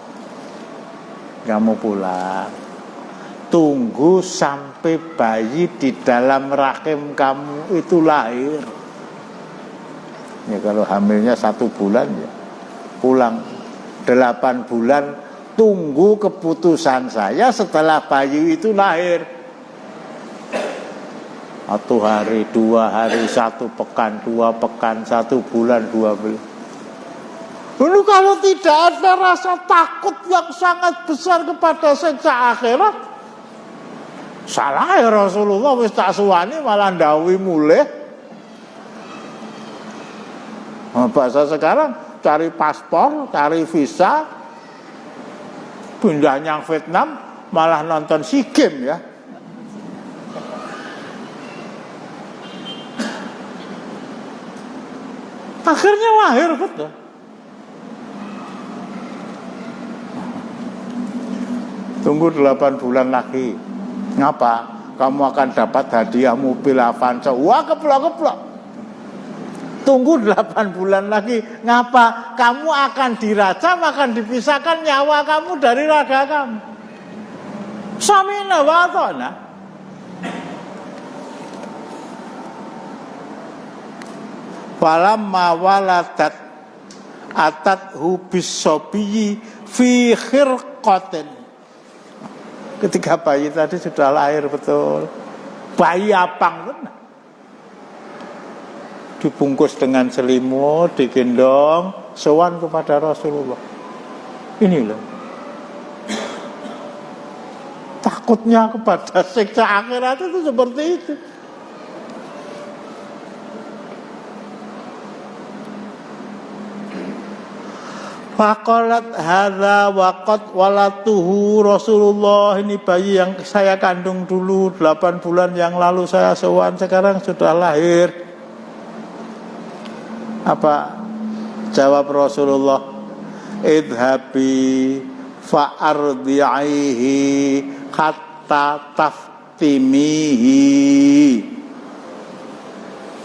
tunggu sampai bayi di dalam rahim kamu itu lahir. Ya kalau hamilnya 1 bulan ya pulang 8 bulan, tunggu keputusan saya setelah bayi itu lahir. 1 hari, 2 hari, 1 pekan, 2 pekan, 1 bulan, 2 bulan. Lalu kalau tidak ada rasa takut yang sangat besar kepada siksa akhirat, salah ya Rasulullah wis tak suwani malah ndawi mulih. Bahasa sekarang cari paspor, cari visa, pindah nyang Vietnam malah nonton SEA Games ya. Akhirnya lahir betul. Tunggu 8 bulan lagi. Ngapa? Kamu akan dapat hadiah mobil Avanza. Wah, keplok-keplok. Tunggu 8 bulan lagi. Ngapa? Kamu akan dirajam, akan dipisahkan nyawa kamu dari raga kamu. Samina wa ata'na. Falamma waladat atathu bisobiyyi fi khirqatin. Ketika bayi tadi sudah lahir betul, bayi apang benar, dibungkus dengan selimut, digendong, sowan kepada Rasulullah. Ini loh, takutnya kepada siksa akhirat itu seperti itu. Faqalat hadza waqad walatuhu Rasulullah, ini bayi yang saya kandung dulu 8 bulan yang lalu saya sowan, sekarang sudah lahir. Apa jawab Rasulullah? Idhabi fa'ardi'ihi hatta taftimihi.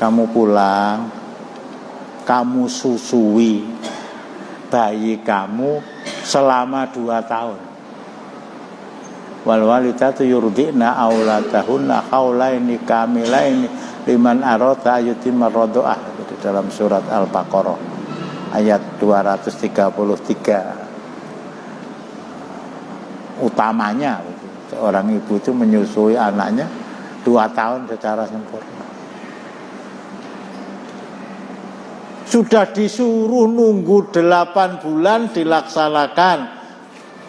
Kamu pulang, kamu susui bayi kamu selama 2 tahun. Wal walidatu yurdi'na auladahunna haulaini kamilaini liman arada yutimma radha'ah, di dalam surat Al-Baqarah ayat 233. Utamanya seorang ibu itu menyusui anaknya 2 tahun secara sempurna. Sudah disuruh nunggu 8 bulan dilaksanakan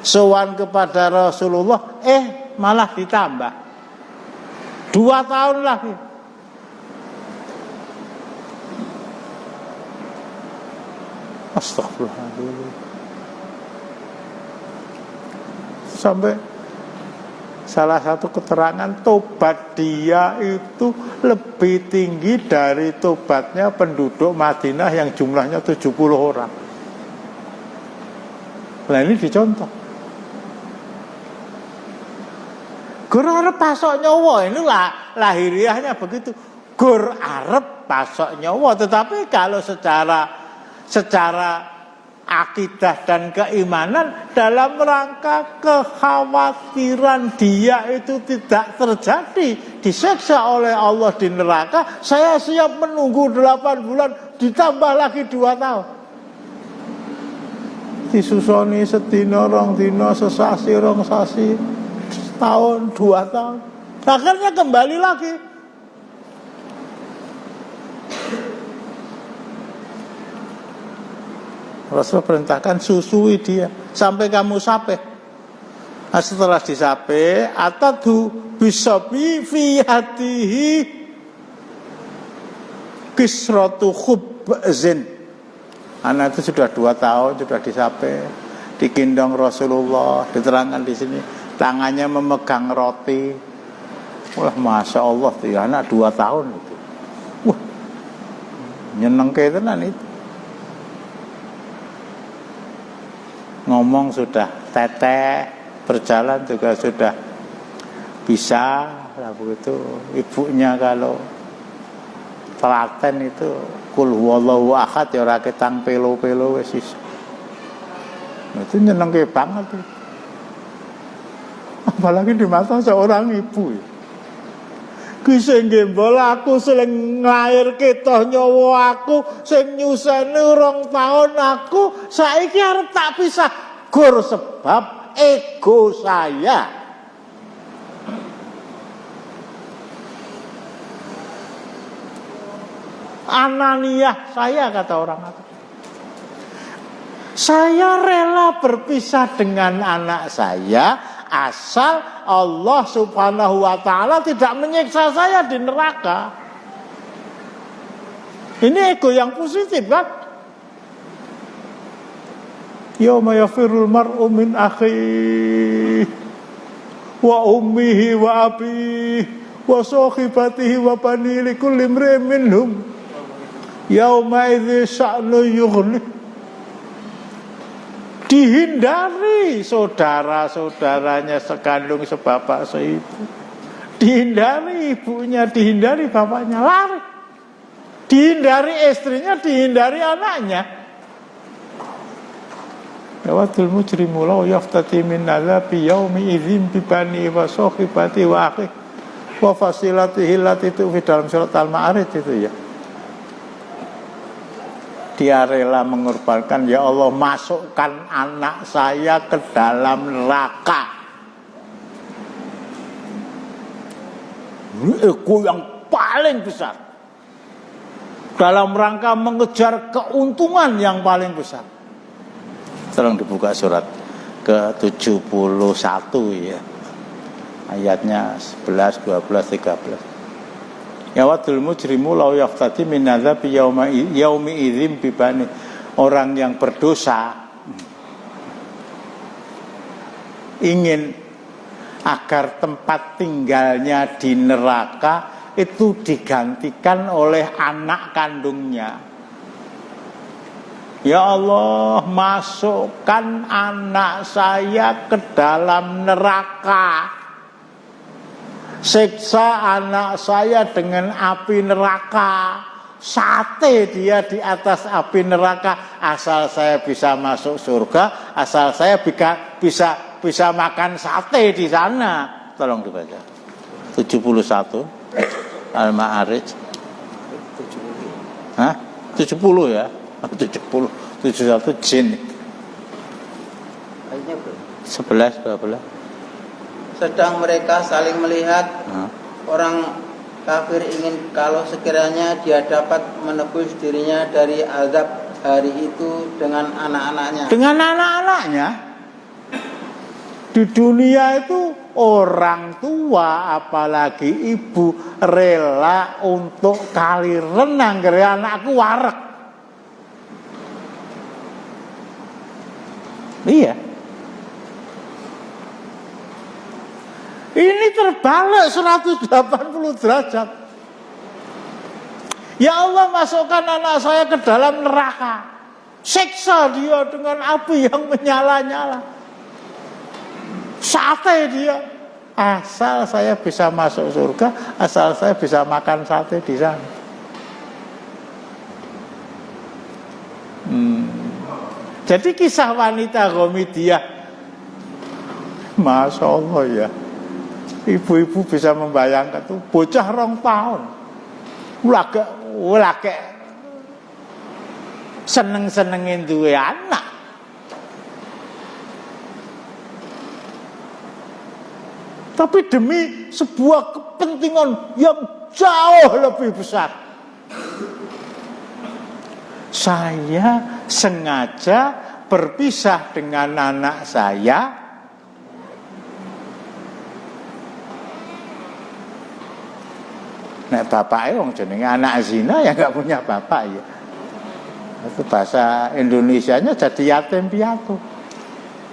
sowan kepada Rasulullah, malah ditambah 2 tahun lagi. Astagfirullahaladzim. Sampai salah satu keterangan, tobat dia itu lebih tinggi dari tobatnya penduduk Madinah yang jumlahnya 70 orang. Lah ini dicontoh. Gur arep pasok nyawa, ini lahiriahnya begitu. Gur arep pasok nyawa, tetapi kalau secara akidah dan keimanan dalam rangka kekhawatiran dia itu tidak terjadi, disiksa oleh Allah di neraka, saya siap menunggu 8 bulan ditambah lagi 2 tahun. Disusoni sedina, 2 dina, sesasi, 2 sasi, setahun, 2 tahun. Akhirnya kembali lagi. Rasul perintahkan susui dia sampai kamu sape. Nah, setelah disape, atadu bisabi fi hatihi kisratu khubzin. Anak itu sudah 2 tahun sudah disape, digendong Rasulullah, diterangkan di sini tangannya memegang roti. Wah, masya Allah tuh ya, anak 2 tahun itu. Wah, nyenengke tenan itu. Ngomong sudah teteh, berjalan juga sudah bisa lah begitu. Ibunya kalau telaten itu kul huwallahu ahad ya ora ketang pelo-pelo wis iso. Itu nyenengke banget itu. Apalagi di mata seorang ibu. Ki sing gembol aku, sing nglairke toh nyawa aku, sing nyuseni 2 tahun aku, saiki arep tak pisah gur sebab ego saya. Ananiah saya, kata orang itu. Saya rela berpisah dengan anak saya asal Allah subhanahu wa ta'ala tidak menyiksa saya di neraka. Ini ego yang positif kan? Yauma yafirul mar'u min akhihi wa ummihi wa abihi wa sahibatihi wa banihi likulli imri'in minhum yauma idzi sya'nu yughni. Dihindari saudara-saudaranya sekandung, sebapak, seibu. Dihindari ibunya, dihindari bapaknya, lari. Dihindari istrinya, dihindari anaknya. Yawadul mujrimu law yaftati min adzabi yaumi idzin bi bani wa sahibati wa akhi wa fasilatihi allati tu fi dalam surat Al-Ma'arij itu ya. Dia rela mengorbankan, ya Allah masukkan anak saya ke dalam neraka. Ini ego yang paling besar dalam rangka mengejar keuntungan yang paling besar. Tolong dibuka surat ke-71 ya. Ayatnya 11, 12, 13. Yawadul mujrimu law yaftati min adzabi yaumi idzin bi bani. Orang yang berdosa ingin agar tempat tinggalnya di neraka itu digantikan oleh anak kandungnya. Ya Allah, masukkan anak saya ke dalam neraka. Siksa anak saya dengan api neraka. Sate dia di atas api neraka. Asal saya bisa masuk surga, asal saya bisa makan sate di sana. Tolong dibaca 71 Al-Ma'arij. 70 ya. 71 jin. Ayatnya berapa? 11, 12. Sedang mereka saling melihat. Orang kafir ingin kalau sekiranya dia dapat menebus dirinya dari azab hari itu dengan anak-anaknya. Dengan anak-anaknya. Di dunia itu orang tua apalagi ibu rela untuk kali renang gara anakku warak. Iya. Ini terbalik 180 derajat. Ya Allah, masukkan anak saya ke dalam neraka. Siksa dia dengan api yang menyala-nyala. Sate dia. Asal saya bisa masuk surga, asal saya bisa makan sate di sana. Jadi kisah wanita Ghamidiyah, Masya Allah ya, ibu-ibu bisa membayangkan tuh bocah 2 tahun, lagi seneng-senengin duwe anak. Tapi demi sebuah kepentingan yang jauh lebih besar, saya sengaja berpisah dengan anak saya. Nek bapaknya wong jenenge anak zina ya gak punya bapak ya. Itu bahasa Indonesianya jadi yatim piatu.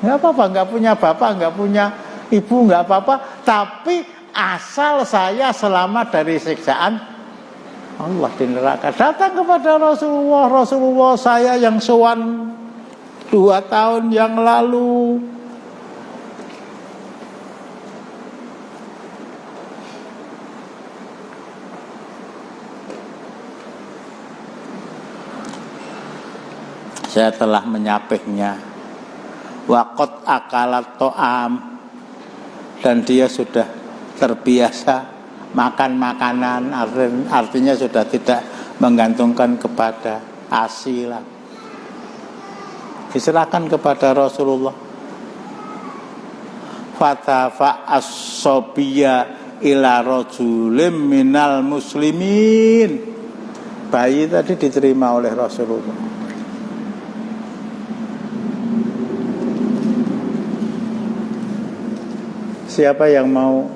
Gak apa-apa, gak punya bapak, gak punya ibu, gak apa-apa. Tapi asal saya selamat dari siksaan Allah di neraka. Datang kepada Rasulullah saya yang sowan 2 tahun yang lalu. Saya telah menyapihnya. Waqat akalat to'am, dan dia sudah terbiasa makan makanan, artinya sudah tidak menggantungkan kepada ASI lah. Diserahkan kepada Rasulullah. Fatafa as-sobiya ila rajulim minal muslimin. Bayi tadi diterima oleh Rasulullah. Siapa yang mau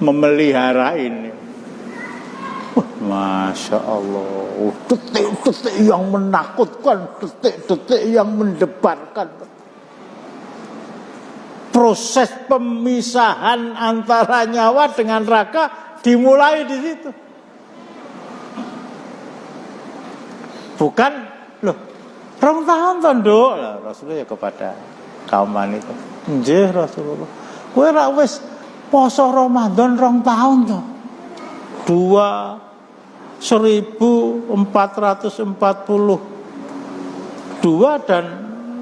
memelihara ini? Masya Allah, detik-detik yang menakutkan, detik-detik yang mendebarkan. Proses pemisahan antara nyawa dengan raga dimulai di situ. Bukan, loh, 2 tahun tondo lah Rasulullah ya kepada kaum wanita. Nggih Rasulullah, kowe ra wis poso Ramadan 2 tahun to. 1442 dan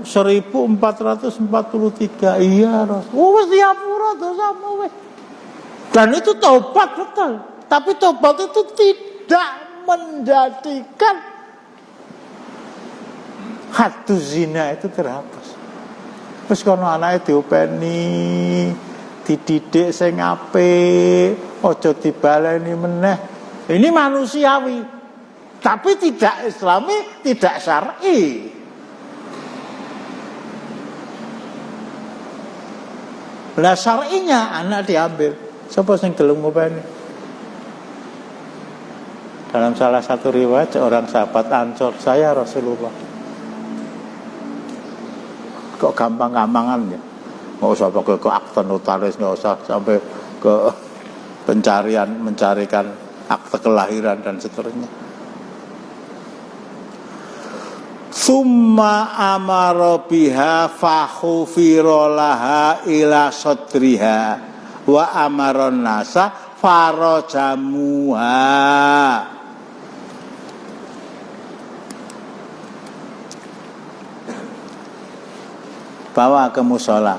1443. Iya Rasul. Wis diapura dosamu wis. Dan itu taubat betul. Tapi taubat itu tidak menjadikan hadu zina itu terhapus. Terus kono anake diopeni, dididik sing apik, aja dibaleni meneh. Ini manusiawi, tapi tidak Islami, tidak syar'i. Lah syar'inya anak diambil. Sapa sing gelem ngopeni? Dalam salah satu riwayat orang sahabat Ansor, saya Rasulullah. Kok gampang-gampangan ya? Nggak usah pakai ke akte notaris, nggak usah sampai ke mencarikan akte kelahiran dan seterusnya. Summa amara biha fakhufira laha ila sadriha wa amaron nasa farajamuha. Bawa ke musola.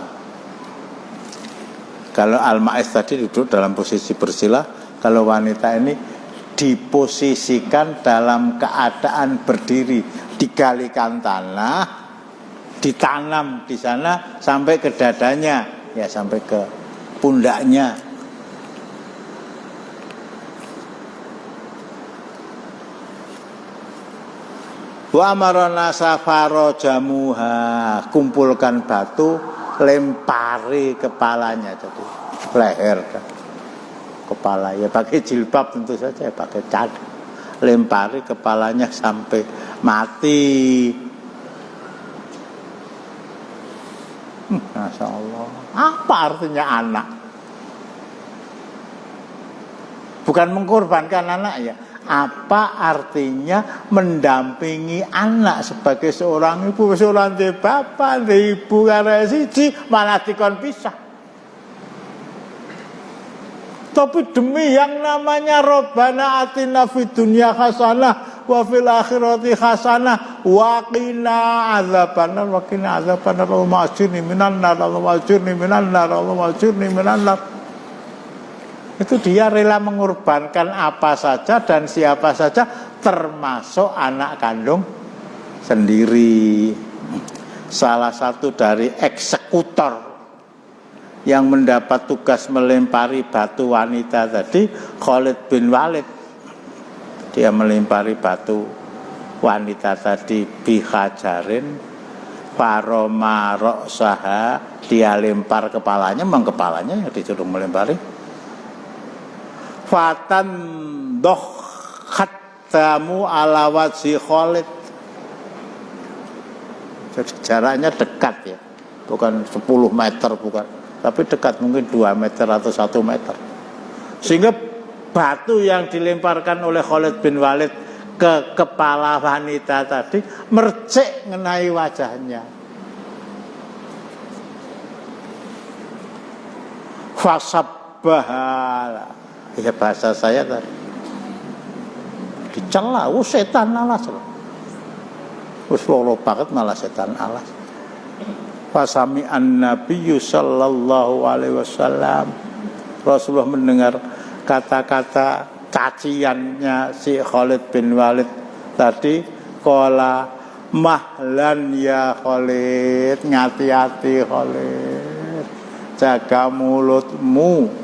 Kalau al-ma'is tadi duduk dalam posisi bersila, kalau wanita ini diposisikan dalam keadaan berdiri, digalikan tanah, ditanam di sana sampai ke dadanya, ya sampai ke pundaknya. Wa amarana safaro jamuha, kumpulkan batu, lempari kepalanya, jadi leher kepala, ya pakai jilbab tentu saja, ya pakai cadar, lempari kepalanya sampai mati. Masya Allah, apa artinya anak? Bukan mengkorbankan anak ya, apa artinya mendampingi anak sebagai seorang ibu, seorang bapak, ibu karena siji malah dikon pisah. Tapi demi yang namanya Rabbana atina fid dunya hasanah wa fil akhirati hasanah wa qina adzabannar wa qina adzabannar Allahumma ajirni minan nar Allahumma ajirni minan nar Allahumma ajirni minan nar. Itu dia rela mengorbankan apa saja dan siapa saja, termasuk anak kandung sendiri. Salah satu dari eksekutor yang mendapat tugas melempari batu wanita tadi, Khalid bin Walid. Dia melempari batu wanita tadi bihajarin paroma roksaha, dia lempar kepalanya, memang kepalanya yang disuruh melempari. Fatan doh khatamu ala wajhi Khalid. Jadi jaraknya dekat ya, bukan 10 meter, bukan, tapi dekat, mungkin 2 meter atau 1 meter. Sehingga batu yang dilemparkan oleh Khalid bin Walid ke kepala wanita tadi mercek mengenai wajahnya. Fasabbahala, ya bahasa saya tadi, dicela, setan alas. Loro banget malah setan alas. Fasami an-nabiyyu sallallahu alaihi wasallam, Rasulullah mendengar kata-kata caciannya si Khalid bin Walid tadi. Qala mahlan ya Khalid, ngati-hati Khalid, jaga mulutmu.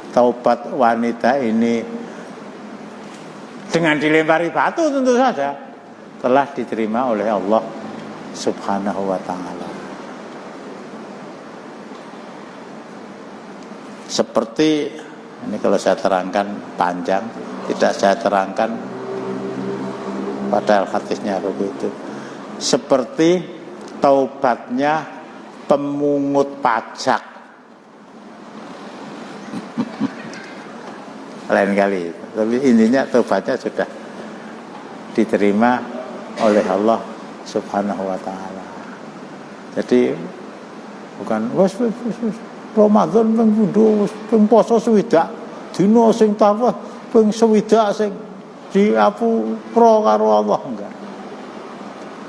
Taubat wanita ini dengan dilempari batu tentu saja telah diterima oleh Allah Subhanahu wa ta'ala. Seperti ini, kalau saya terangkan panjang, tidak saya terangkan, padahal hadisnya begitu. Seperti taubatnya pemungut pajak. Lain kali, tapi intinya taubatnya sudah diterima oleh Allah Subhanahu wa ta'ala. Jadi bukan wis Ramadan ping pindho ping poso swidak dina sing tawah ping swidak sing diapura karo Allah, enggak.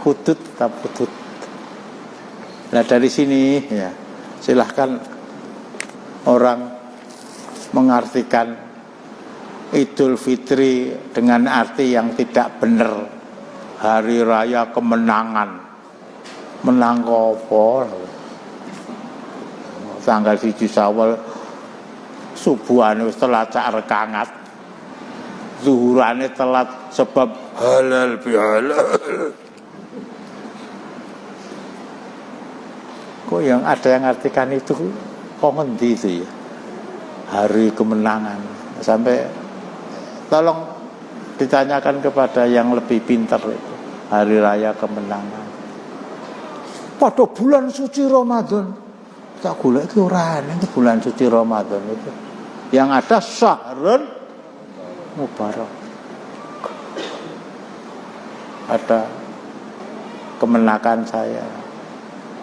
Hudud tetap hudud. Nah dari sini ya, silahkan orang mengartikan Idul Fitri dengan arti yang tidak benar. Hari raya kemenangan. Menang apa? Tanggal 1 Syawal subuhane wis telat sak rekangat. Zuhurane telat sebab halal bihalal. Kok yang ada yang artikan itu kok ngendi itu ya? Hari kemenangan. Sampai tolong ditanyakan kepada yang lebih pintar itu, hari raya kemenangan. Pada bulan suci Ramadan, tak golek iki ora ana bulan suci Ramadan itu. Yang ada syahrun mubarak. Ada kemenakan saya.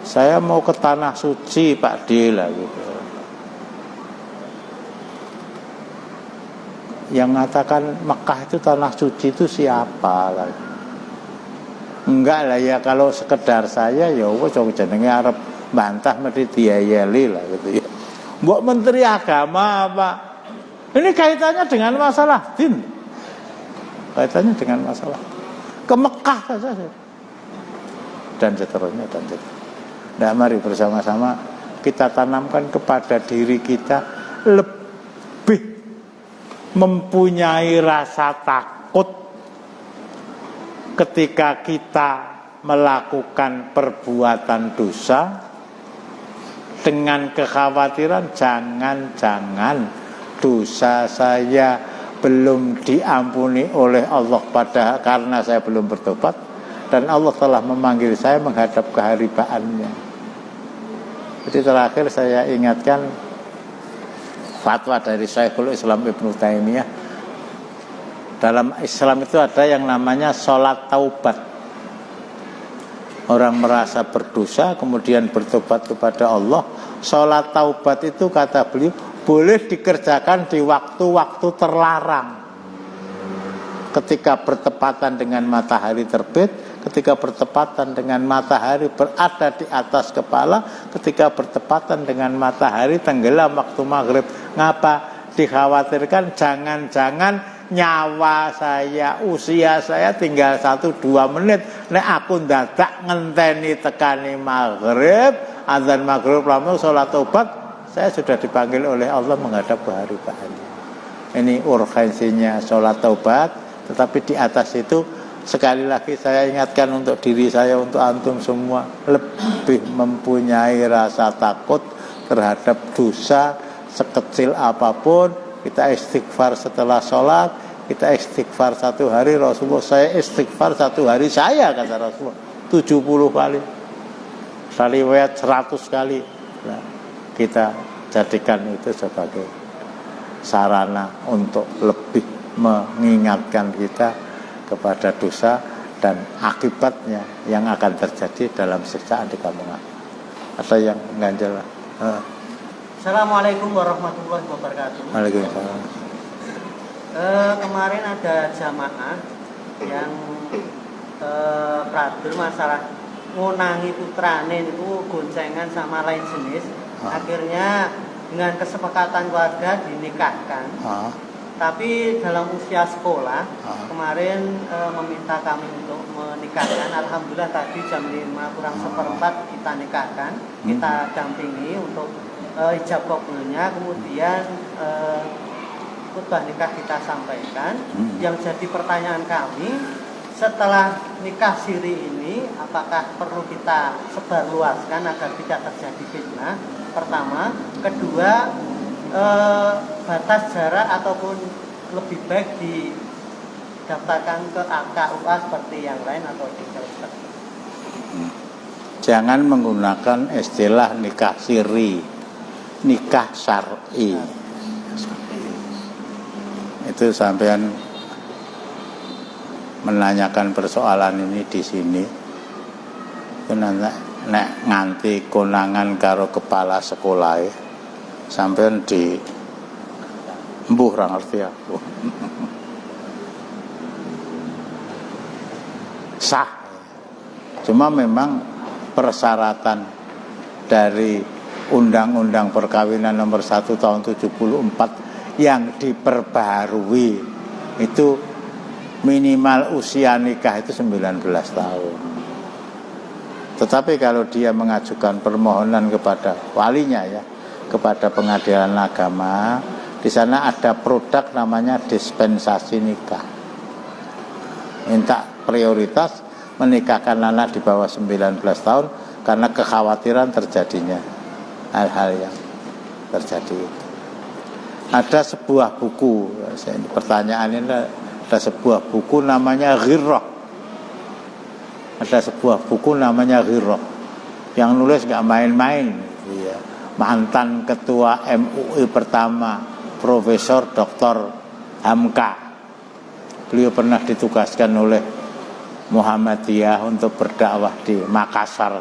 Saya mau ke tanah suci Pak Dila gitu. Yang mengatakan Mekah itu tanah suci itu siapa lagi? Enggak lah ya, kalau sekedar saya ya wis jenenge arep bantah mesti diayeli lah gitu ya. Mbok Menteri Agama apa? Ini kaitannya dengan masalah din. Kaitannya dengan masalah ke Mekah saja. Dan seterusnya dan seterusnya. Nah, mari bersama-sama kita tanamkan kepada diri kita lebih mempunyai rasa takut ketika kita melakukan perbuatan dosa, dengan kekhawatiran jangan-jangan dosa saya belum diampuni oleh Allah karena saya belum bertobat, dan Allah telah memanggil saya menghadap keharibaannya. Jadi terakhir saya ingatkan fatwa dari Syekhul Islam Ibnu Taimiyah. Dalam Islam itu ada yang namanya sholat taubat. Orang merasa berdosa kemudian bertobat kepada Allah. Sholat taubat itu kata beliau boleh dikerjakan di waktu-waktu terlarang. Ketika bertepatan dengan matahari terbit, ketika bertepatan dengan matahari berada di atas kepala, ketika bertepatan dengan matahari tenggelam waktu maghrib. Ngapa? Dikhawatirkan jangan-jangan nyawa saya, usia saya tinggal 1-2 menit. Nek aku ndadak ngenteni tekani maghrib, azan maghrib langsung sholat taubat, saya sudah dipanggil oleh Allah menghadap ke hari bahagia. Ini urgensinya sholat taubat. Tetapi di atas itu sekali lagi saya ingatkan untuk diri saya, untuk antum semua, lebih mempunyai rasa takut terhadap dosa sekecil apapun. Kita istighfar setelah sholat, kita istighfar 1 hari. Rasulullah, saya istighfar 1 hari saya, kata Rasulullah, 70 kali. Riwayat 100 kali. Nah, kita jadikan itu sebagai sarana untuk lebih mengingatkan kita kepada dosa dan akibatnya yang akan terjadi dalam siksaan di kampung. Ada yang ganjel? Assalamualaikum warahmatullahi wabarakatuh. Waalaikumsalam. Kemarin ada jamaah yang pradel masalah ngunangi putrane itu goncengan sama lain jenis. Akhirnya dengan kesepakatan keluarga dinikahkan. Tapi dalam usia sekolah kemarin meminta kami untuk menikahkan. Alhamdulillah tadi jam 5 kurang seperempat kita nikahkan. Kita dampingi untuk ijab kabulnya. Kemudian khutbah nikah kita sampaikan. Yang jadi pertanyaan kami, setelah nikah siri ini apakah perlu kita sebarluaskan agar tidak terjadi fitnah? Pertama. Kedua, batas jarak ataupun lebih baik didaftarkan ke KUA seperti yang lain atau tidak? Jangan menggunakan istilah nikah siri, nikah syar'i. Itu sampean menanyakan persoalan ini di sini. Itu nek nganti konangan karo kepala sekolah sampean di mbuh ra ngerti aku. Sah. Cuma memang persyaratan dari Undang-Undang Perkawinan nomor 1 tahun 74 yang diperbaharui itu minimal usia nikah itu 19 tahun. Tetapi kalau dia mengajukan permohonan kepada walinya ya, kepada pengadilan agama, di sana ada produk namanya dispensasi nikah. Minta prioritas menikahkan anak di bawah 19 tahun karena kekhawatiran terjadinya hal-hal yang terjadi itu. Ada sebuah buku, pertanyaan ini, ada sebuah buku namanya Ghirrah. Ada sebuah buku namanya Ghirrah. Yang nulis gak main-main, iya. Mantan ketua MUI pertama, Profesor Dr. Hamka. Beliau pernah ditugaskan oleh Muhammadiyah untuk berdakwah di Makassar.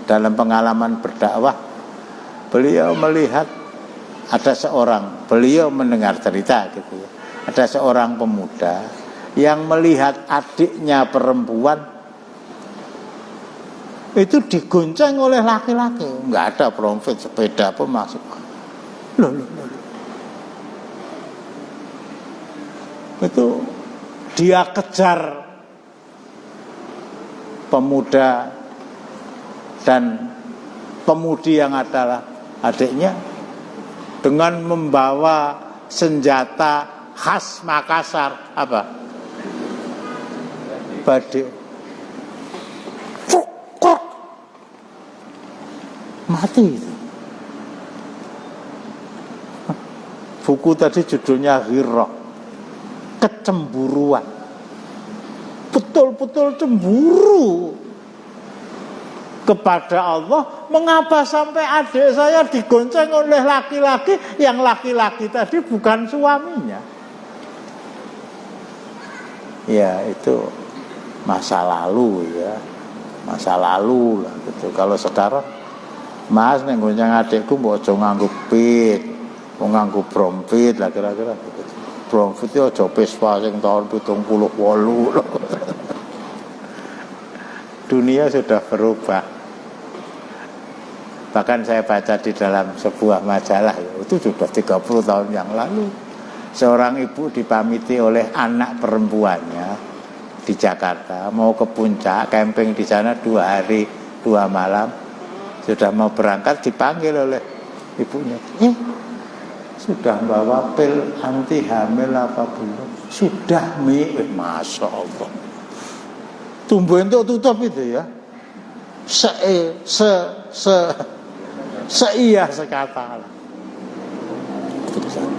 Dalam pengalaman berdakwah, beliau melihat ada seorang, beliau mendengar cerita gitu ya. Ada seorang pemuda yang melihat adiknya perempuan itu digonceng oleh laki-laki. Enggak ada profit sepeda pun masuk. Loh. Itu dia kejar pemuda dan pemudi yang adalah adiknya dengan membawa senjata khas Makassar, apa? Badik. Mati. Buku tadi judulnya Ghirrah, kecemburuan. Betul-betul cemburu kepada Allah mengapa sampai adik saya digonceng oleh laki-laki yang laki-laki tadi bukan suaminya? Ya itu masa lalu ya, masa lalu lah gitu. Kalau sekarang, Mas nek gonceng adikku mbok aja nganggo pit, mbok nganggo brompit lah kira-kira gitu. Brompit yo aja Vespa sing tahun 78 lho. Dunia sudah berubah. Bahkan saya baca di dalam sebuah majalah itu sudah 30 tahun yang lalu. Seorang ibu dipamiti oleh anak perempuannya di Jakarta mau ke puncak, camping di sana 2 hari 2 malam. Sudah mau berangkat dipanggil oleh ibunya. Sudah bawa pil anti hamil apa belum? Sudah, Mi. Masya Allah. Tumbuh untuk tutup itu ya. Seiyah sekata.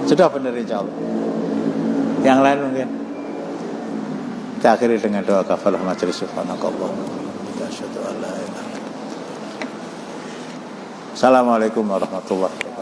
Sudah benar insya Allah. Yang lain mungkin kita akhiri dengan doa kafalah majelis subhanakallah. Assalamualaikum warahmatullahi wabarakatuh.